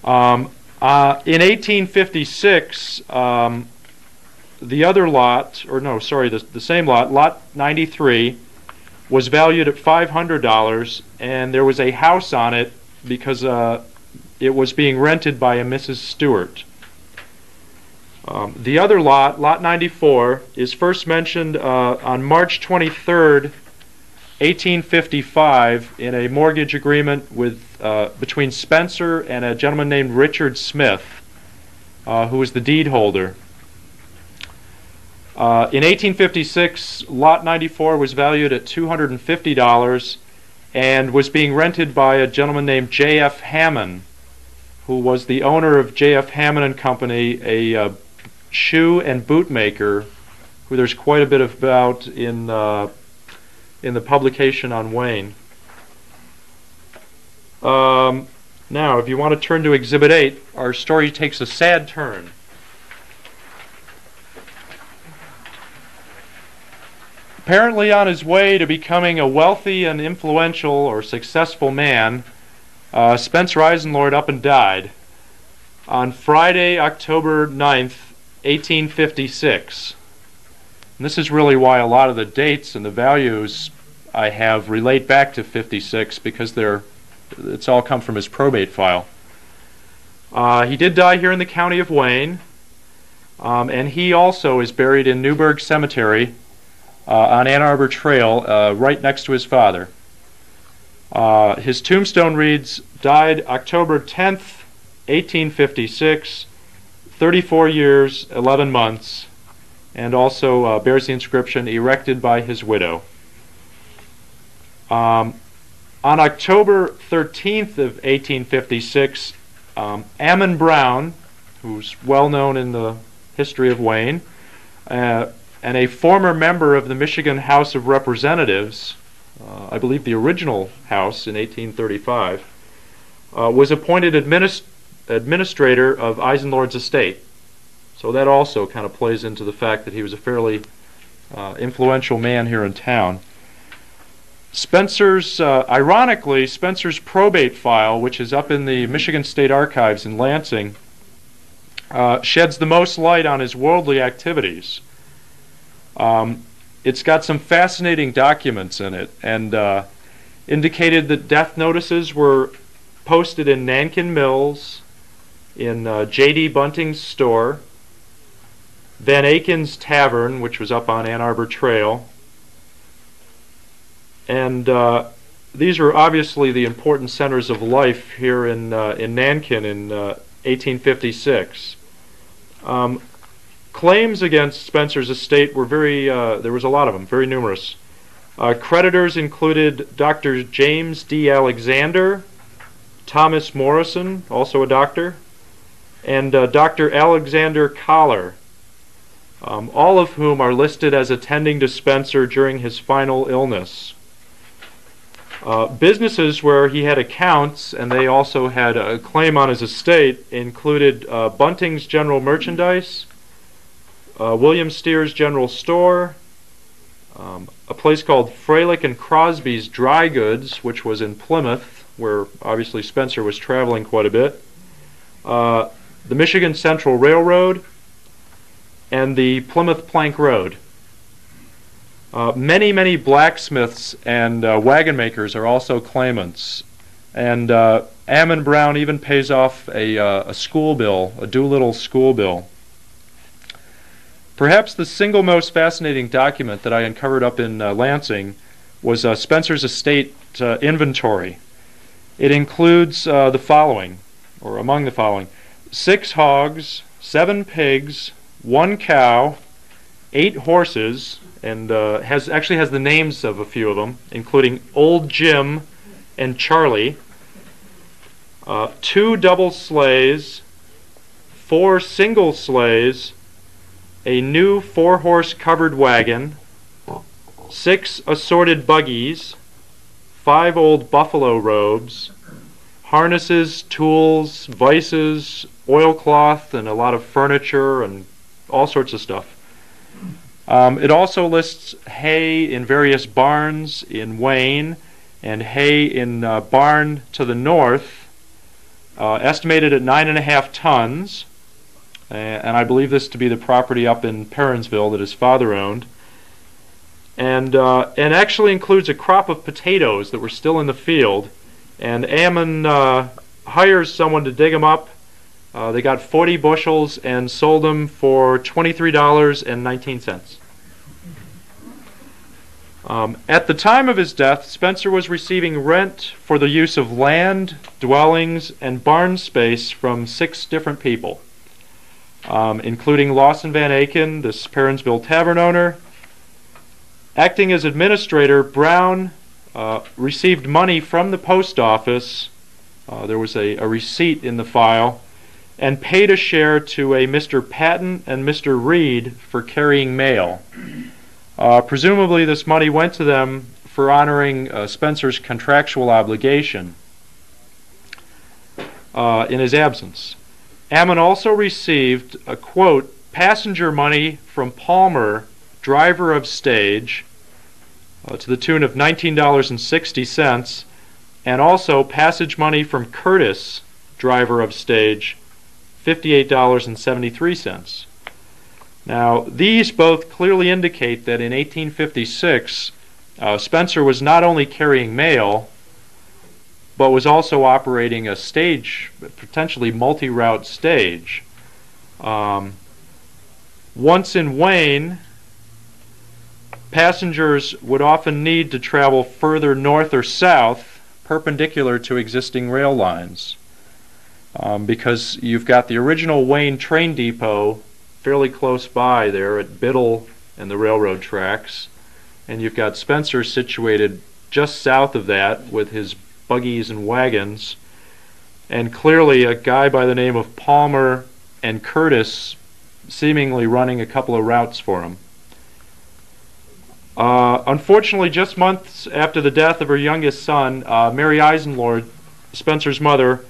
In 1856, the other lot, or no, sorry, the same lot, lot 93, was valued at $500, and there was a house on it because it was being rented by a Mrs. Stewart. The other lot, lot 94, is first mentioned on March 23rd, 1855, in a mortgage agreement with between Spencer and a gentleman named Richard Smith, who was the deed holder. In 1856, lot 94 was valued at $250 and was being rented by a gentleman named J.F. Hammond, who was the owner of J.F. Hammond and Company, a shoe and boot maker, who there's quite a bit about in the publication on Wayne. Now, if you want to turn to Exhibit 8, our story takes a sad turn. Apparently on his way to becoming a wealthy and influential or successful man, Spencer Eisenlord up and died on Friday, October 9th, 1856. And this is really why a lot of the dates and the values I have relate back to 56, because it's all come from his probate file. He did die here in the county of Wayne, and he also is buried in Newburgh Cemetery on Ann Arbor Trail, right next to his father. His tombstone reads, died October 10th, 1856, 34 years, 11 months, and also bears the inscription, erected by his widow. On October 13th of 1856, Ammon Brown, who's well known in the history of Wayne, and a former member of the Michigan House of Representatives, I believe the original house in 1835, was appointed administrator of Eisenlord's estate. So that also kind of plays into the fact that he was a fairly influential man here in town. Ironically, Spencer's probate file, which is up in the Michigan State Archives in Lansing, sheds the most light on his worldly activities. It's got some fascinating documents in it, and indicated that death notices were posted in Nankin Mills, in J.D. Bunting's store, Van Aken's Tavern, which was up on Ann Arbor Trail, and these are obviously the important centers of life here in Nankin in 1856. Claims against Spencer's estate were there was a lot of them, very numerous. Creditors included Dr. James D. Alexander, Thomas Morrison, also a doctor, and Dr. Alexander Collar, all of whom are listed as attending to Spencer during his final illness. Businesses where he had accounts and they also had a claim on his estate included Bunting's General Merchandise, William Steer's General Store, a place called Freilich and Crosby's Dry Goods, which was in Plymouth, where obviously Spencer was traveling quite a bit, the Michigan Central Railroad, and the Plymouth Plank Road. Many blacksmiths and wagon makers are also claimants, and Ammon Brown even pays off a school bill, a Doolittle school bill. Perhaps the single most fascinating document that I uncovered up in Lansing was Spencer's estate inventory. It includes the following, or among the following: 6 hogs, 7 pigs, 1 cow, 8 horses, and actually has the names of a few of them, including Old Jim and Charlie, 2 double sleighs, 4 single sleighs, a new 4-horse covered wagon, 6 assorted buggies, 5 old buffalo robes, harnesses, tools, vices, oilcloth, and a lot of furniture and all sorts of stuff. It also lists hay in various barns in Wayne and hay in barn to the north, estimated at 9.5 tons. And I believe this to be the property up in Perrinsville that his father owned, and actually includes a crop of potatoes that were still in the field. And Ammon hires someone to dig them up. They got 40 bushels and sold them for $23.19. At the time of his death, Spencer was receiving rent for the use of land, dwellings, and barn space from 6 different people, including Lawson Van Aken, this Perrinsville tavern owner. Acting as administrator, Brown received money from the post office. There was a receipt in the file, and paid a share to a Mr. Patton and Mr. Reed for carrying mail. Presumably this money went to them for honoring Spencer's contractual obligation in his absence. Ammon also received a, quote, passenger money from Palmer, driver of stage, to the tune of $19.60, and also passage money from Curtis, driver of stage, $58.73. Now, these both clearly indicate that in 1856, Spencer was not only carrying mail, but was also operating a stage, potentially multi-route stage. Once in Wayne, passengers would often need to travel further north or south, perpendicular to existing rail lines, because you've got the original Wayne train depot fairly close by there at Biddle and the railroad tracks, and you've got Spencer situated just south of that with his buggies and wagons, and clearly a guy by the name of Palmer and Curtis seemingly running a couple of routes for him. Unfortunately, just months after the death of her youngest son, Mary Eisenlord, Spencer's mother,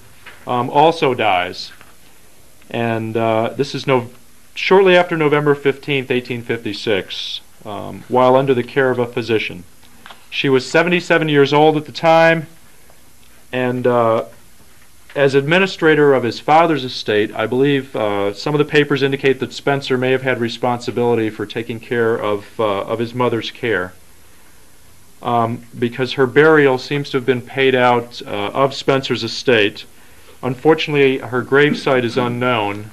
also dies. And this is shortly after November 15th, 1856, while under the care of a physician. She was 77 years old at the time, and as administrator of his father's estate, I believe some of the papers indicate that Spencer may have had responsibility for taking care of his mother's care, because her burial seems to have been paid out of Spencer's estate. Unfortunately, her gravesite is unknown.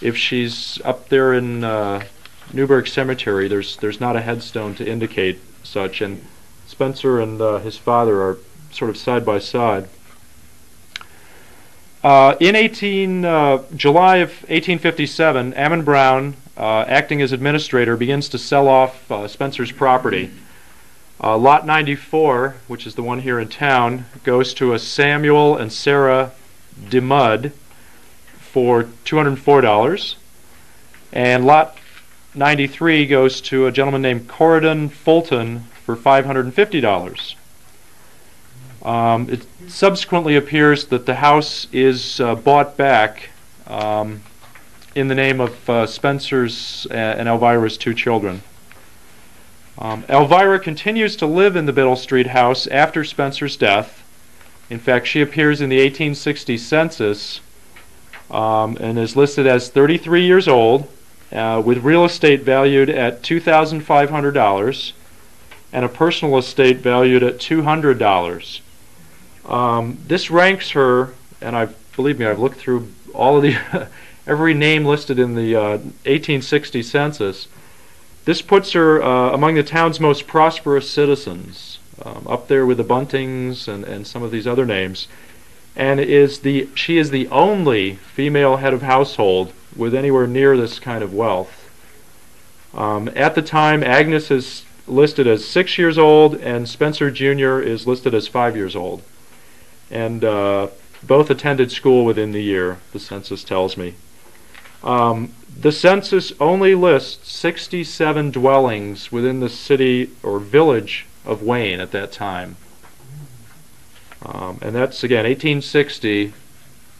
If she's up there in Newburgh Cemetery, there's not a headstone to indicate such, and Spencer and his father are sort of side by side. In July of 1857, Ammon Brown, acting as administrator, begins to sell off Spencer's property. Lot 94, which is the one here in town, goes to a Samuel and Sarah DeMudd for $204, and Lot 93 goes to a gentleman named Corridon Fulton for $550. It subsequently appears that the house is bought back in the name of Spencer's and Elvira's two children. Elvira continues to live in the Biddle Street house after Spencer's death. In fact, she appears in the 1860 census and is listed as 33 years old, with real estate valued at $2,500 and a personal estate valued at $200. This ranks her, and believe me, I've looked through all of the every name listed in the 1860 census. This puts her among the town's most prosperous citizens, up there with the Buntings and some of these other names, and she is the only female head of household with anywhere near this kind of wealth. At the time, Agnes is listed as 6 years old, and Spencer Jr. is listed as 5 years old. And both attended school within the year, the census tells me. The census only lists 67 dwellings within the city or village of Wayne at that time. And that's, again, 1860,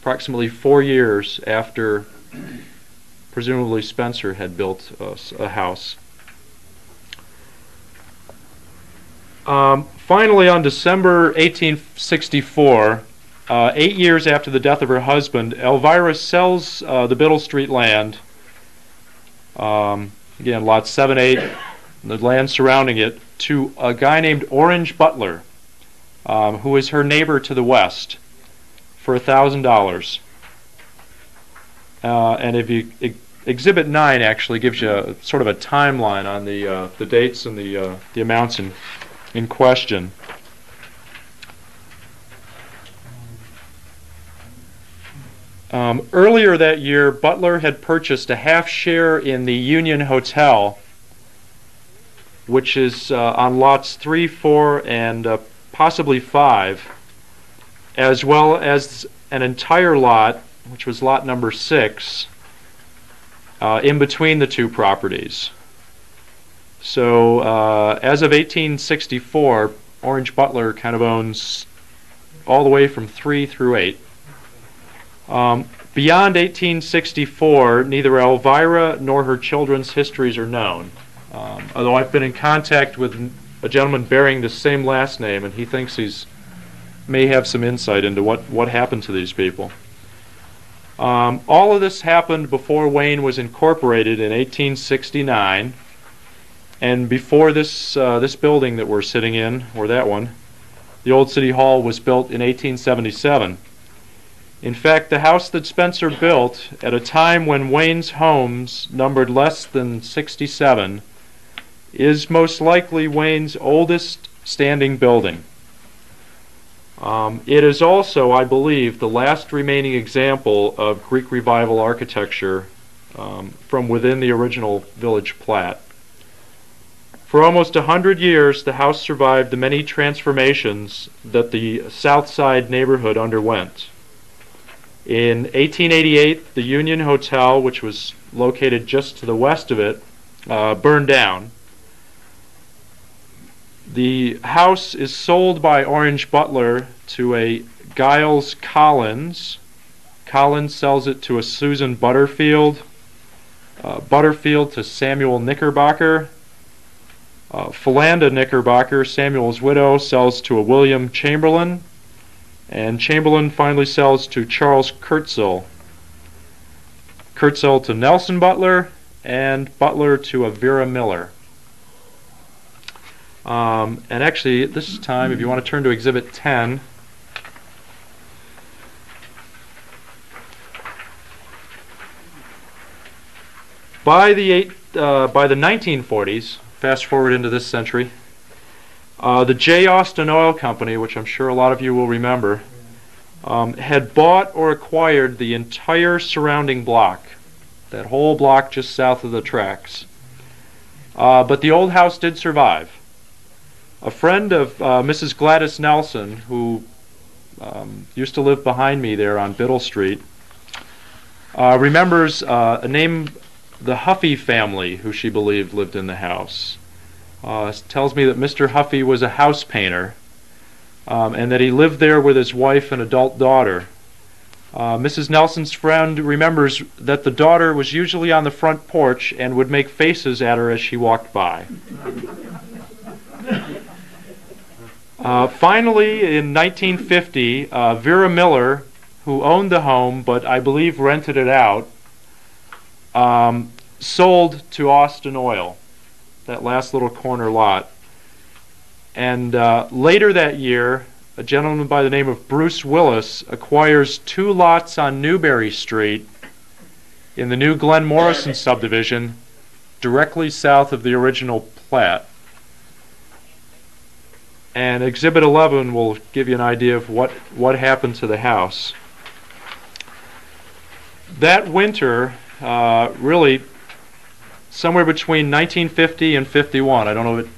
approximately 4 years after presumably Spencer had built a house. Finally, on December 1864, 8 years after the death of her husband, Elvira sells the Biddle Street land, again, lots 7, 8, the land surrounding it, to a guy named Orange Butler, who is her neighbor to the west, for $1,000. And if you Exhibit 9 actually gives you sort of a timeline on the dates and the amounts in question. Earlier that year, Butler had purchased a half share in the Union Hotel, which is on lots 3, 4, and possibly 5, as well as an entire lot, which was lot number 6, in between the two properties. So as of 1864, Orange Butler kind of owns all the way from 3 through 8. Beyond 1864, neither Elvira nor her children's histories are known, although I've been in contact with a gentleman bearing the same last name, and he thinks may have some insight into what happened to these people. All of this happened before Wayne was incorporated in 1869, and before this building that we're sitting in, or that one, the old City Hall was built in 1877. In fact, the house that Spencer built at a time when Wayne's homes numbered less than 67 is most likely Wayne's oldest standing building. It is also, I believe, the last remaining example of Greek Revival architecture from within the original village plat. For almost 100 years, the house survived the many transformations that the South Side neighborhood underwent. In 1888, the Union Hotel, which was located just to the west of it, burned down. The house is sold by Orange Butler to a Giles Collins. Collins sells it to a Susan Butterfield. Butterfield to Samuel Knickerbocker. Philanda Knickerbocker, Samuel's widow, sells to a William Chamberlain. And Chamberlain finally sells to Charles Kurtzel. Kurtzel to Nelson Butler, and Butler to a Vera Miller. And actually, at this time, if you want to turn to Exhibit 10, by the 1940s, fast forward into this century, the J. Austin Oil Company, which I'm sure a lot of you will remember, had bought or acquired the entire surrounding block, that whole block just south of the tracks. But the old house did survive. A friend of Mrs. Gladys Nelson, who used to live behind me there on Biddle Street, remembers a name, the Huffy family, who she believed lived in the house. Tells me that Mr. Huffy was a house painter, and that he lived there with his wife and adult daughter. Mrs. Nelson's friend remembers that the daughter was usually on the front porch and would make faces at her as she walked by. Finally, in 1950, Vera Miller, who owned the home but I believe rented it out, sold to Austin Oil, that last little corner lot. And later that year, a gentleman by the name of Bruce Willis acquires 2 lots on Newberry Street in the new Glen Morrison subdivision, directly south of the original plat. And Exhibit 11 will give you an idea of what happened to the house. That winter, really somewhere between 1950 and 51, I don't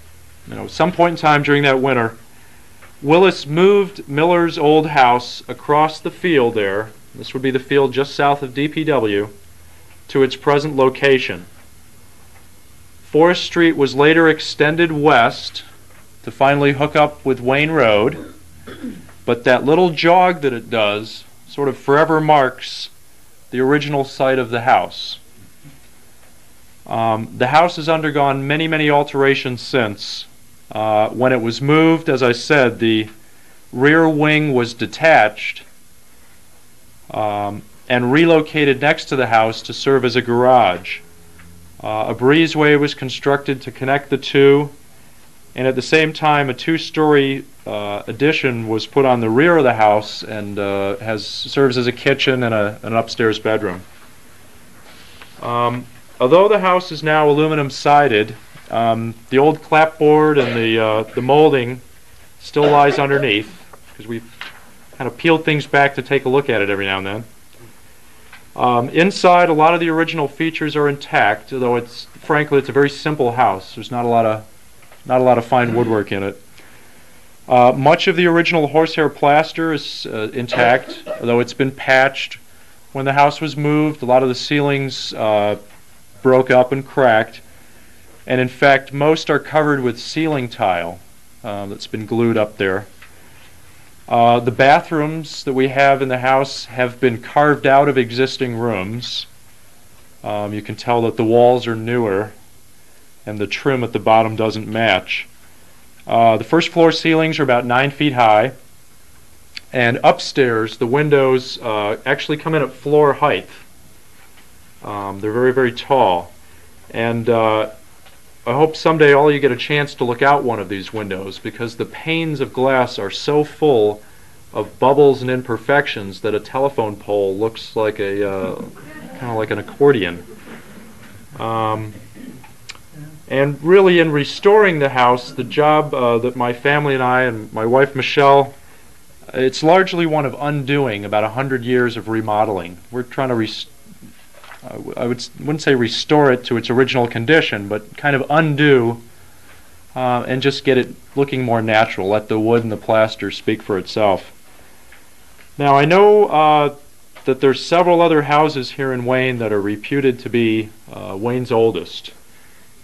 know, some point in time during that winter, Willis moved Miller's old house across the field there, this would be the field just south of DPW, to its present location. Forest Street was later extended west to finally hook up with Wayne Road, but that little jog that it does sort of forever marks the original site of the house. The house has undergone many, many alterations since. When it was moved, as I said, the rear wing was detached and relocated next to the house to serve as a garage. A breezeway was constructed to connect the two, and at the same time a 2-story addition was put on the rear of the house and serves as a kitchen and an upstairs bedroom. Although the house is now aluminum sided, the old clapboard and the molding still lies underneath, because we've kind of peeled things back to take a look at it every now and then. Inside, a lot of the original features are intact, although frankly it's a very simple house. There's not a lot of fine woodwork in it. Much of the original horsehair plaster is intact, although it's been patched. When the house was moved, a lot of the ceilings broke up and cracked, and in fact most are covered with ceiling tile that's been glued up there. The bathrooms that we have in the house have been carved out of existing rooms. You can tell that the walls are newer and the trim at the bottom doesn't match. The first floor ceilings are about 9 feet high, and upstairs the windows actually come in at floor height. They're very, very tall, and I hope someday all you get a chance to look out one of these windows, because the panes of glass are so full of bubbles and imperfections that a telephone pole looks like kind of like an accordion. And really, in restoring the house, the job that my family and I and my wife Michelle, it's largely one of undoing about 100 years of remodeling. We're trying to I wouldn't say restore it to its original condition, but kind of undo and just get it looking more natural. Let the wood and the plaster speak for itself. Now, I know that there's several other houses here in Wayne that are reputed to be Wayne's oldest.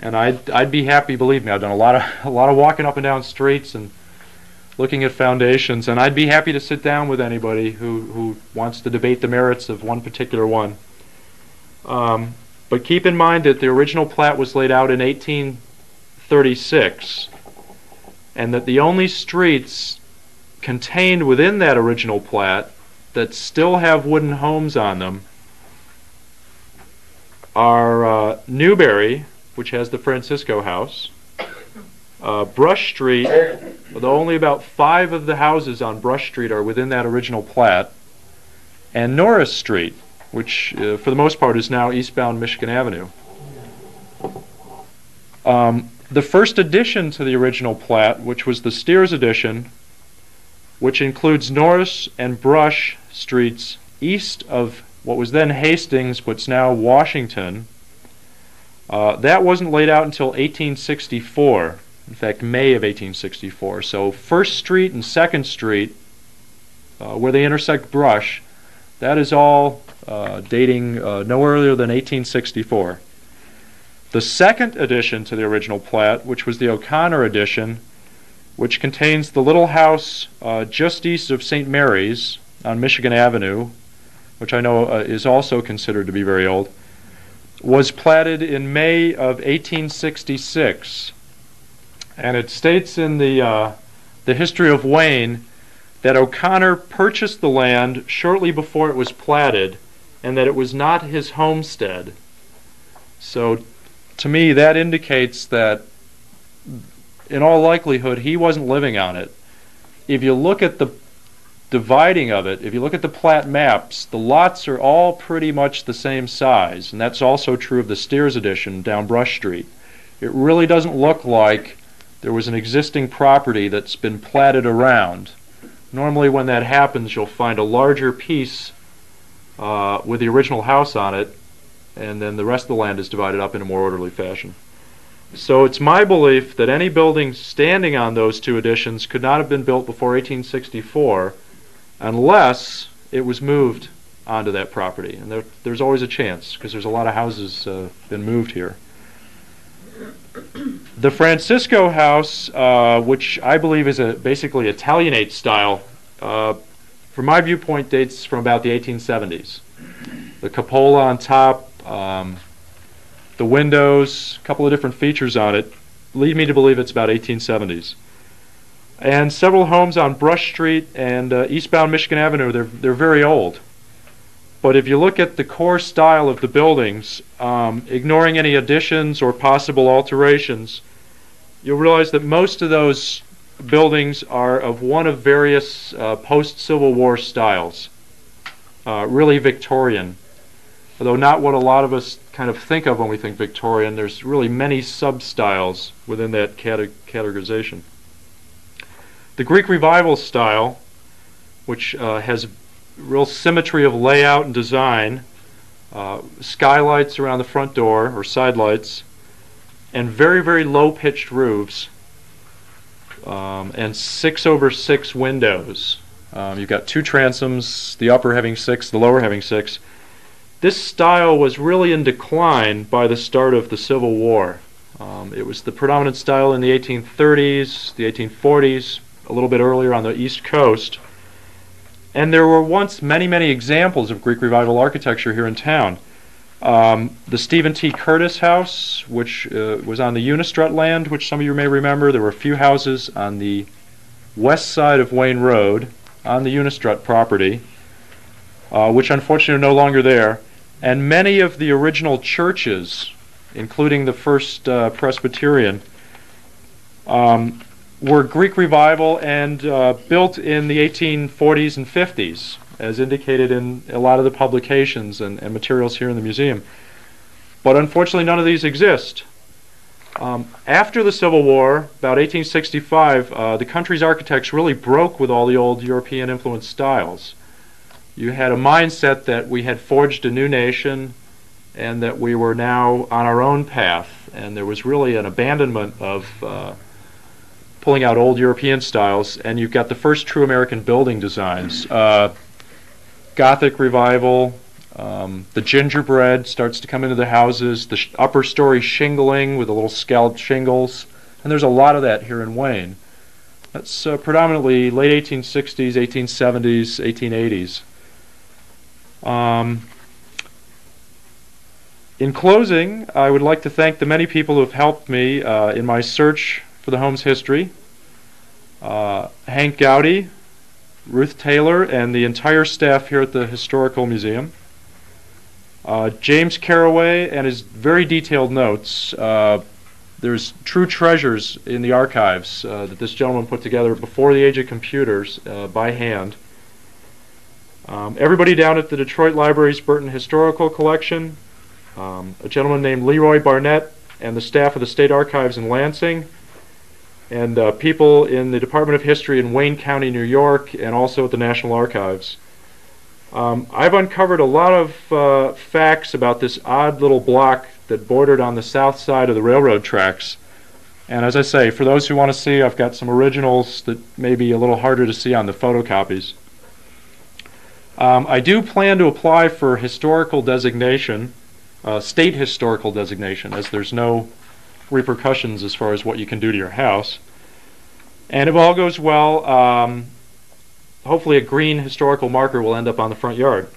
And I'd be happy, believe me, I've done a lot of walking up and down streets and looking at foundations, and I'd be happy to sit down with anybody who wants to debate the merits of one particular one. But keep in mind that the original plat was laid out in 1836, and that the only streets contained within that original plat that still have wooden homes on them are Newberry, which has the Francisco House, Brush Street, although only about 5 of the houses on Brush Street are within that original plat, and Norris Street, which for the most part is now eastbound Michigan Avenue. The first addition to the original plat, which was the Steers edition, which includes Norris and Brush Streets east of what was then Hastings, what's now Washington, that wasn't laid out until 1864. In fact, May of 1864. So 1st Street and 2nd Street, where they intersect Brush, that is all dating no earlier than 1864. The second addition to the original plat, which was the O'Connor edition, which contains the little house just east of St. Mary's on Michigan Avenue, which I know is also considered to be very old, was platted in May of 1866. And it states in the history of Wayne that O'Connor purchased the land shortly before it was platted, and that it was not his homestead. So to me, that indicates that in all likelihood he wasn't living on it. If you look at the dividing of it, if you look at the plat maps, the lots are all pretty much the same size, and that's also true of the Steers edition down Brush Street. It really doesn't look like there was an existing property that's been platted around. Normally when that happens, you'll find a larger piece with the original house on it, and then the rest of the land is divided up in a more orderly fashion. So it's my belief that any building standing on those 2 additions could not have been built before 1864 unless it was moved onto that property. And there's always a chance, because there's a lot of houses been moved here. The Francisco House, which I believe is basically Italianate style, from my viewpoint dates from about the 1870s. The cupola on top, the windows, a couple of different features on it, lead me to believe it's about 1870s. And several homes on Brush Street and eastbound Michigan Avenue, they're very old. But if you look at the core style of the buildings, ignoring any additions or possible alterations, you'll realize that most of those buildings are of one of various post-Civil War styles, really Victorian. Although not what a lot of us kind of think of when we think Victorian. There's really many sub-styles within that categorization. The Greek Revival style, which has real symmetry of layout and design, skylights around the front door, or side lights, and very, very low-pitched roofs, and 6/6 windows. You've got 2 transoms, the upper having 6, the lower having 6. This style was really in decline by the start of the Civil War. It was the predominant style in the 1830s, the 1840s, a little bit earlier on the East Coast. And there were once many, many examples of Greek Revival architecture here in town. The Stephen T. Curtis House, which was on the Unistrut land, which some of you may remember. There were a few houses on the west side of Wayne Road on the Unistrut property, which unfortunately are no longer there. And many of the original churches, including the First Presbyterian, were Greek Revival and built in the 1840s and 50s, as indicated in a lot of the publications and materials here in the museum. But unfortunately, none of these exist. After the Civil War, about 1865, the country's architects really broke with all the old European influenced styles. You had a mindset that we had forged a new nation and that we were now on our own path, and there was really an abandonment of pulling out old European styles, and you've got the first true American building designs. Gothic Revival, The gingerbread starts to come into the houses, the upper story shingling with the little scalloped shingles, and there's a lot of that here in Wayne. That's predominantly late 1860s, 1870s, 1880s. In closing, I would like to thank the many people who have helped me in my search for the home's history. Hank Gowdy, Ruth Taylor, and the entire staff here at the Historical Museum. James Carraway and his very detailed notes. There's true treasures in the archives that this gentleman put together before the age of computers by hand. Everybody down at the Detroit Library's Burton Historical Collection, a gentleman named Leroy Barnett and the staff of the State Archives in Lansing, and people in the Department of History in Wayne County, New York, and also at the National Archives. I've uncovered a lot of facts about this odd little block that bordered on the south side of the railroad tracks. And as I say, for those who want to see, I've got some originals that may be a little harder to see on the photocopies. I do plan to apply for historical designation, state historical designation, as there's no repercussions as far as what you can do to your house. And if all goes well, hopefully a green historical marker will end up on the front yard.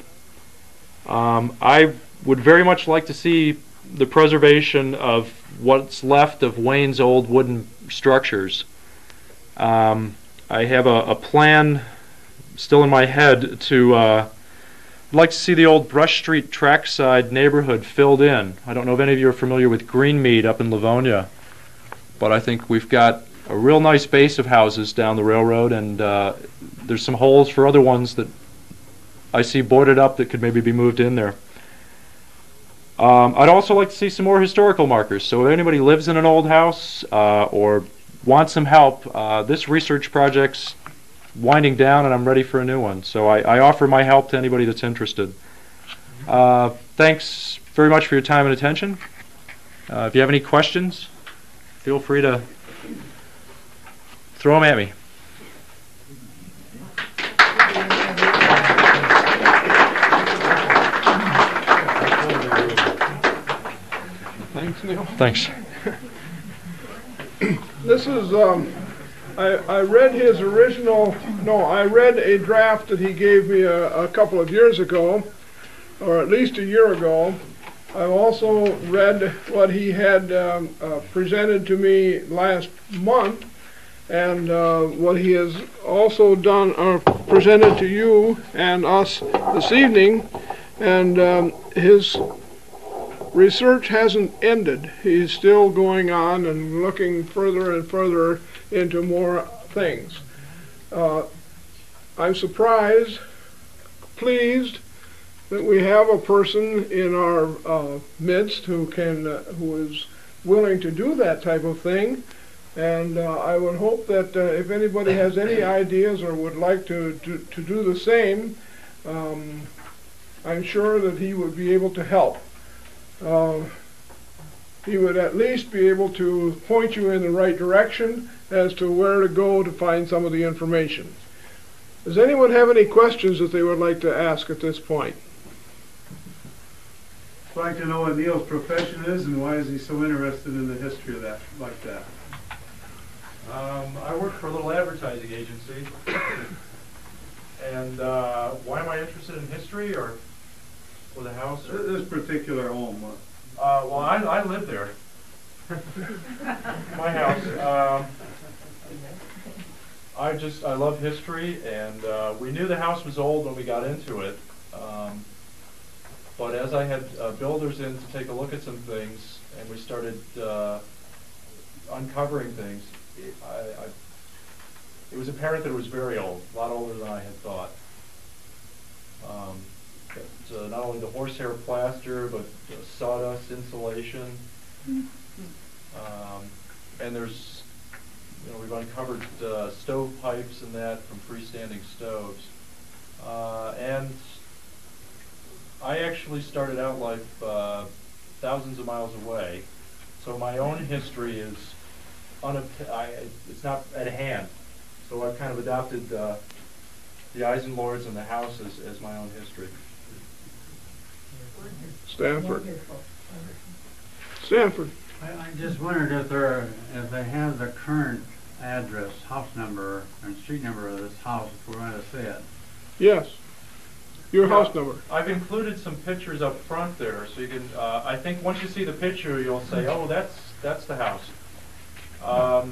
I would very much like to see the preservation of what's left of Wayne's old wooden structures. I have a plan still in my head to I'd like to see the old Brush Street trackside neighborhood filled in. I don't know if any of you are familiar with Greenmead up in Livonia, but I think we've got a real nice base of houses down the railroad, and there's some holes for other ones that I see boarded up that could maybe be moved in there. I'd also like to see some more historical markers. So if anybody lives in an old house or wants some help, this research project's winding down and I'm ready for a new one. So I offer my help to anybody that's interested. Thanks very much for your time and attention. If you have any questions, feel free to throw them at me. Thanks, Neil. Thanks. This is, I read his original, no, I read a draft that he gave me a couple of years ago, or at least a year ago. I've also read what he had presented to me last month, and what he has also done, or presented to you and us this evening, and his research hasn't ended. He's still going on and looking further and further into more things. I'm surprised, pleased, that we have a person in our midst who is willing to do that type of thing. And I would hope that if anybody has any ideas or would like to do the same, I'm sure that he would be able to help. He would at least be able to point you in the right direction as to where to go to find some of the information. Does anyone have any questions that they would like to ask at this point? I'd like to know what Neil's profession is and why is he so interested in the history of that, like that? I work for a little advertising agency. And why am I interested in history or the house? Or? This particular home. Well, I live there. My house. I love history, and we knew the house was old when we got into it. But as I had builders in to take a look at some things, and we started uncovering things, it was apparent that it was very old, a lot older than I had thought. Not only the horsehair plaster, but sawdust insulation. And there's, we've uncovered stovepipes and that from freestanding stoves. And I actually started out life thousands of miles away, so my own history is it's not at hand. So I've kind of adopted the Eisenlords and the house as my own history. Stanford. Wonderful. Stanford. I just wondered if they have the current address, house number, and street number of this house, if we're going to see it. Yes. Your house number. I've included some pictures up front there, so you can. I think once you see the picture, you'll say, "Oh, that's the house," because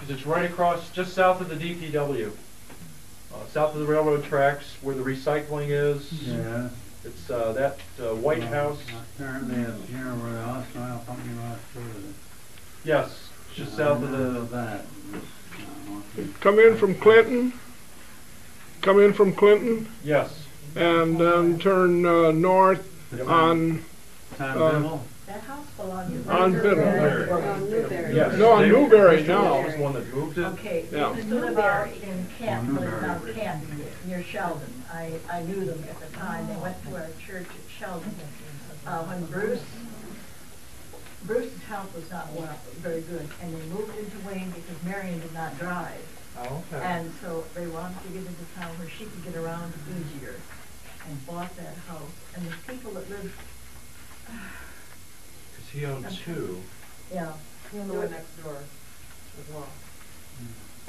it's right across, just south of the DPW, south of the railroad tracks, where the recycling is. Yeah. It's that white house. Apparently, it's here where the Austin Company was too. Yes, just south of the. That. Come in from Clinton. Come in from Clinton. Yes. And then turn north on. That house belonged to on Biddle. Newberry. Yes. No, on Newberry now. Was the one that moved it. Okay, Yeah. they used to live in Canton, down Canton, near Sheldon. I knew them at the time. They went to our church at Sheldon. When Bruce's health was not very good, and they moved into Wayne because Marion did not drive. Oh, okay. And so they wanted to get into town where she could get around easier, and bought that house. And the people that lived, Because he owned two. yeah. You know, next door as well.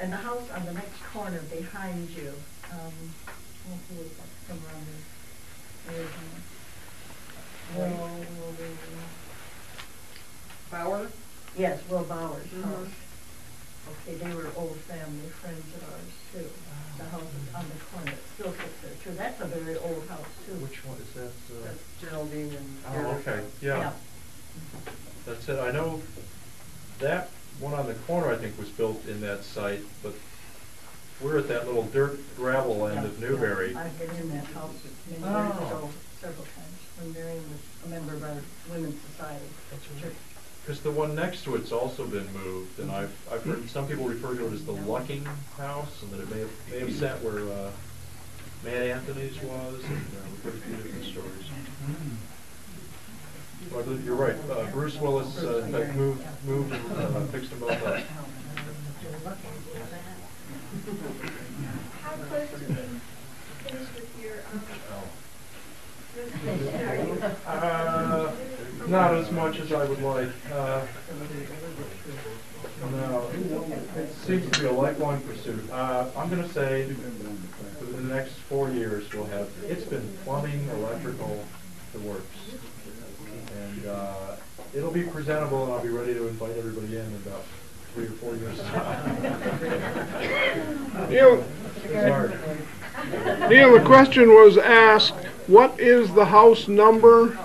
And the house on the next corner behind you, who was that, come around there? Bauer? Yes, Will Bauer's house. Okay, they were old family friends of ours too. The house is on the corner, it still sits there too. That's a very old house too. Which one is that? That's Geraldine and. Oh, okay. Yeah. That's it. I know that one on the corner, I think, was built in that site, but we're at that little dirt gravel end of Newberry. I've been in that house many years ago, several times, when Marion was a member of our Women's Society. Because the one next to it's also been moved, and I've heard some people refer to it as the Lucking House, and that it may have sat where Matt Anthony's was, and we've heard a few different stories. Well, I believe you're right. Bruce Willis, in fact, moved and fixed them both up. How close to being finished with your not as much as I would like. No, it seems to be a lifelong pursuit. I'm going to say within the next 4 years we'll have, it's been plumbing, electrical, the works. And it'll be presentable, and I'll be ready to invite everybody in about 3 or 4 years' time. Neil, the question was asked, what is the house number?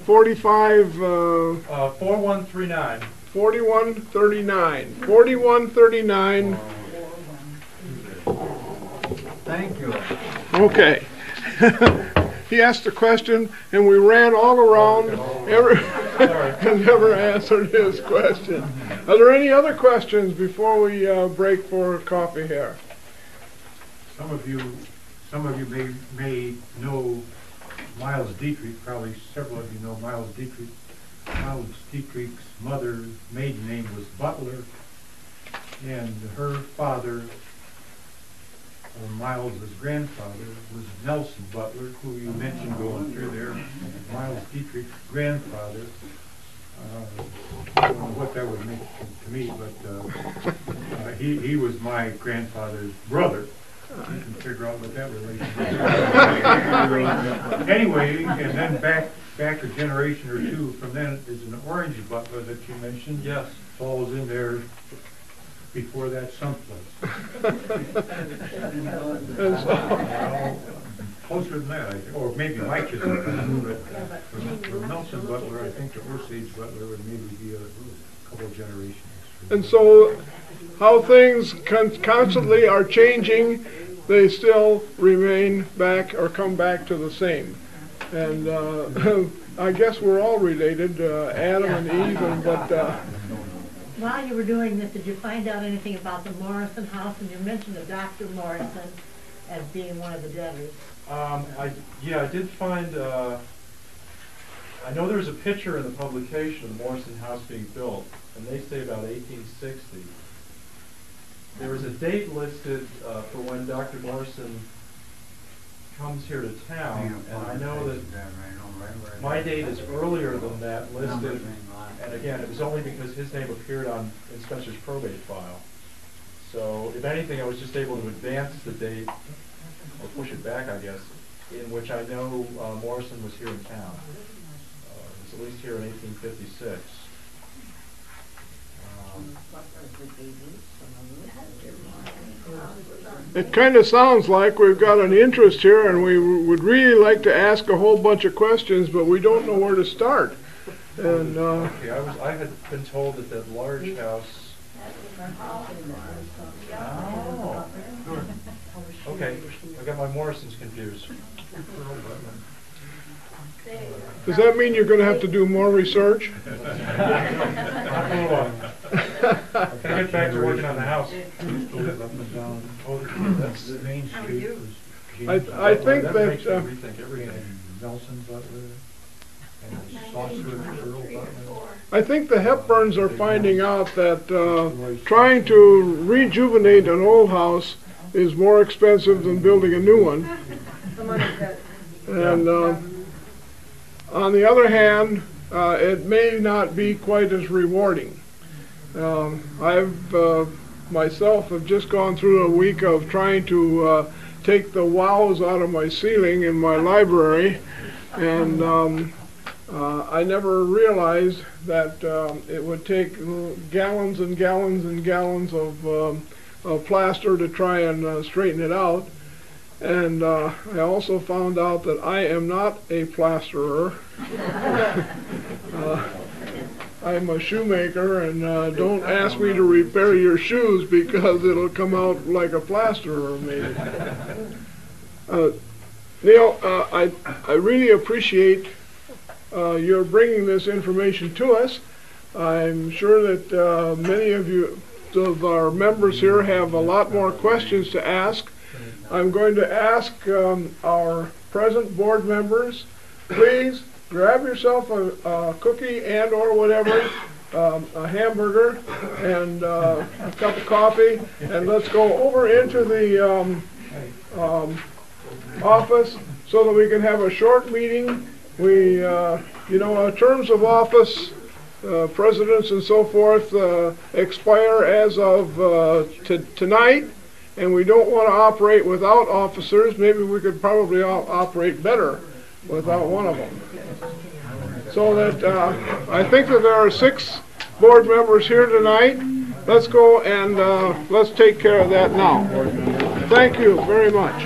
45... 4139. 4139. 4139. Thank you. Okay. He asked a question, and we ran all around and never answered his question. Are there any other questions before we break for coffee here? Some of you may know Miles Dietrich. Probably several of you know Miles Dietrich. Miles Dietrich's mother's maiden name was Butler, and her father, or Miles' grandfather, was Nelson Butler, who you mentioned going through there. Miles Dietrich's grandfather. I don't know what that would mean to me, but he was my grandfather's brother. You can figure out what that relationship is. Anyway, and then back a generation or two from then is an Orange Butler that you mentioned. Yes. Falls in there before that someplace. Closer than that, I think. Or maybe Mike is but for Nelson Butler, I think the Osage Butler would maybe be a couple of generations. And so, how things constantly are changing, they still remain back or come back to the same. And I guess we're all related, Adam and Eve, but... While you were doing this, did you find out anything about the Morrison house? And you mentioned the Dr. Morrison as being one of the debtors. I did find, I know there's a picture in the publication of the Morrison house being built, and they say about 1860. There was a date listed for when Dr. Morrison comes here to town, and I know that my date is earlier than that listed, and again, it was only because his name appeared on in Spencer's probate file. So if anything, I was just able to advance the date, or push it back, I guess, in which I know Morrison was here in town. He was at least here in 1856. It kind of sounds like we've got an interest here and we would really like to ask a whole bunch of questions, but we don't know where to start. And okay, I had been told that that large house. Oh. Okay, I got my Morrisons confused. does that mean you're going to have to do more research? I'll get back to working on the house. I think that I think the Hepburns are finding out that trying to rejuvenate an old house is more expensive than building a new one. And on the other hand, it may not be quite as rewarding. I've myself have just gone through a week of trying to take the wows out of my ceiling in my library, and I never realized that it would take gallons and gallons and gallons of plaster to try and straighten it out. And I also found out that I am not a plasterer. I'm a shoemaker, and don't ask me to repair your shoes because it'll come out like a plasterer made it. Neil, I really appreciate your bringing this information to us. I'm sure that many of our members here have a lot more questions to ask. I'm going to ask our present board members, please grab yourself a cookie and or whatever, a hamburger and a cup of coffee, and let's go over into the office so that we can have a short meeting. We, you know, terms of office, presidents and so forth expire as of tonight, and we don't want to operate without officers. Maybe we could probably operate better without one of them. So that I think that there are 6 board members here tonight. Let's go and let's take care of that now. Thank you very much.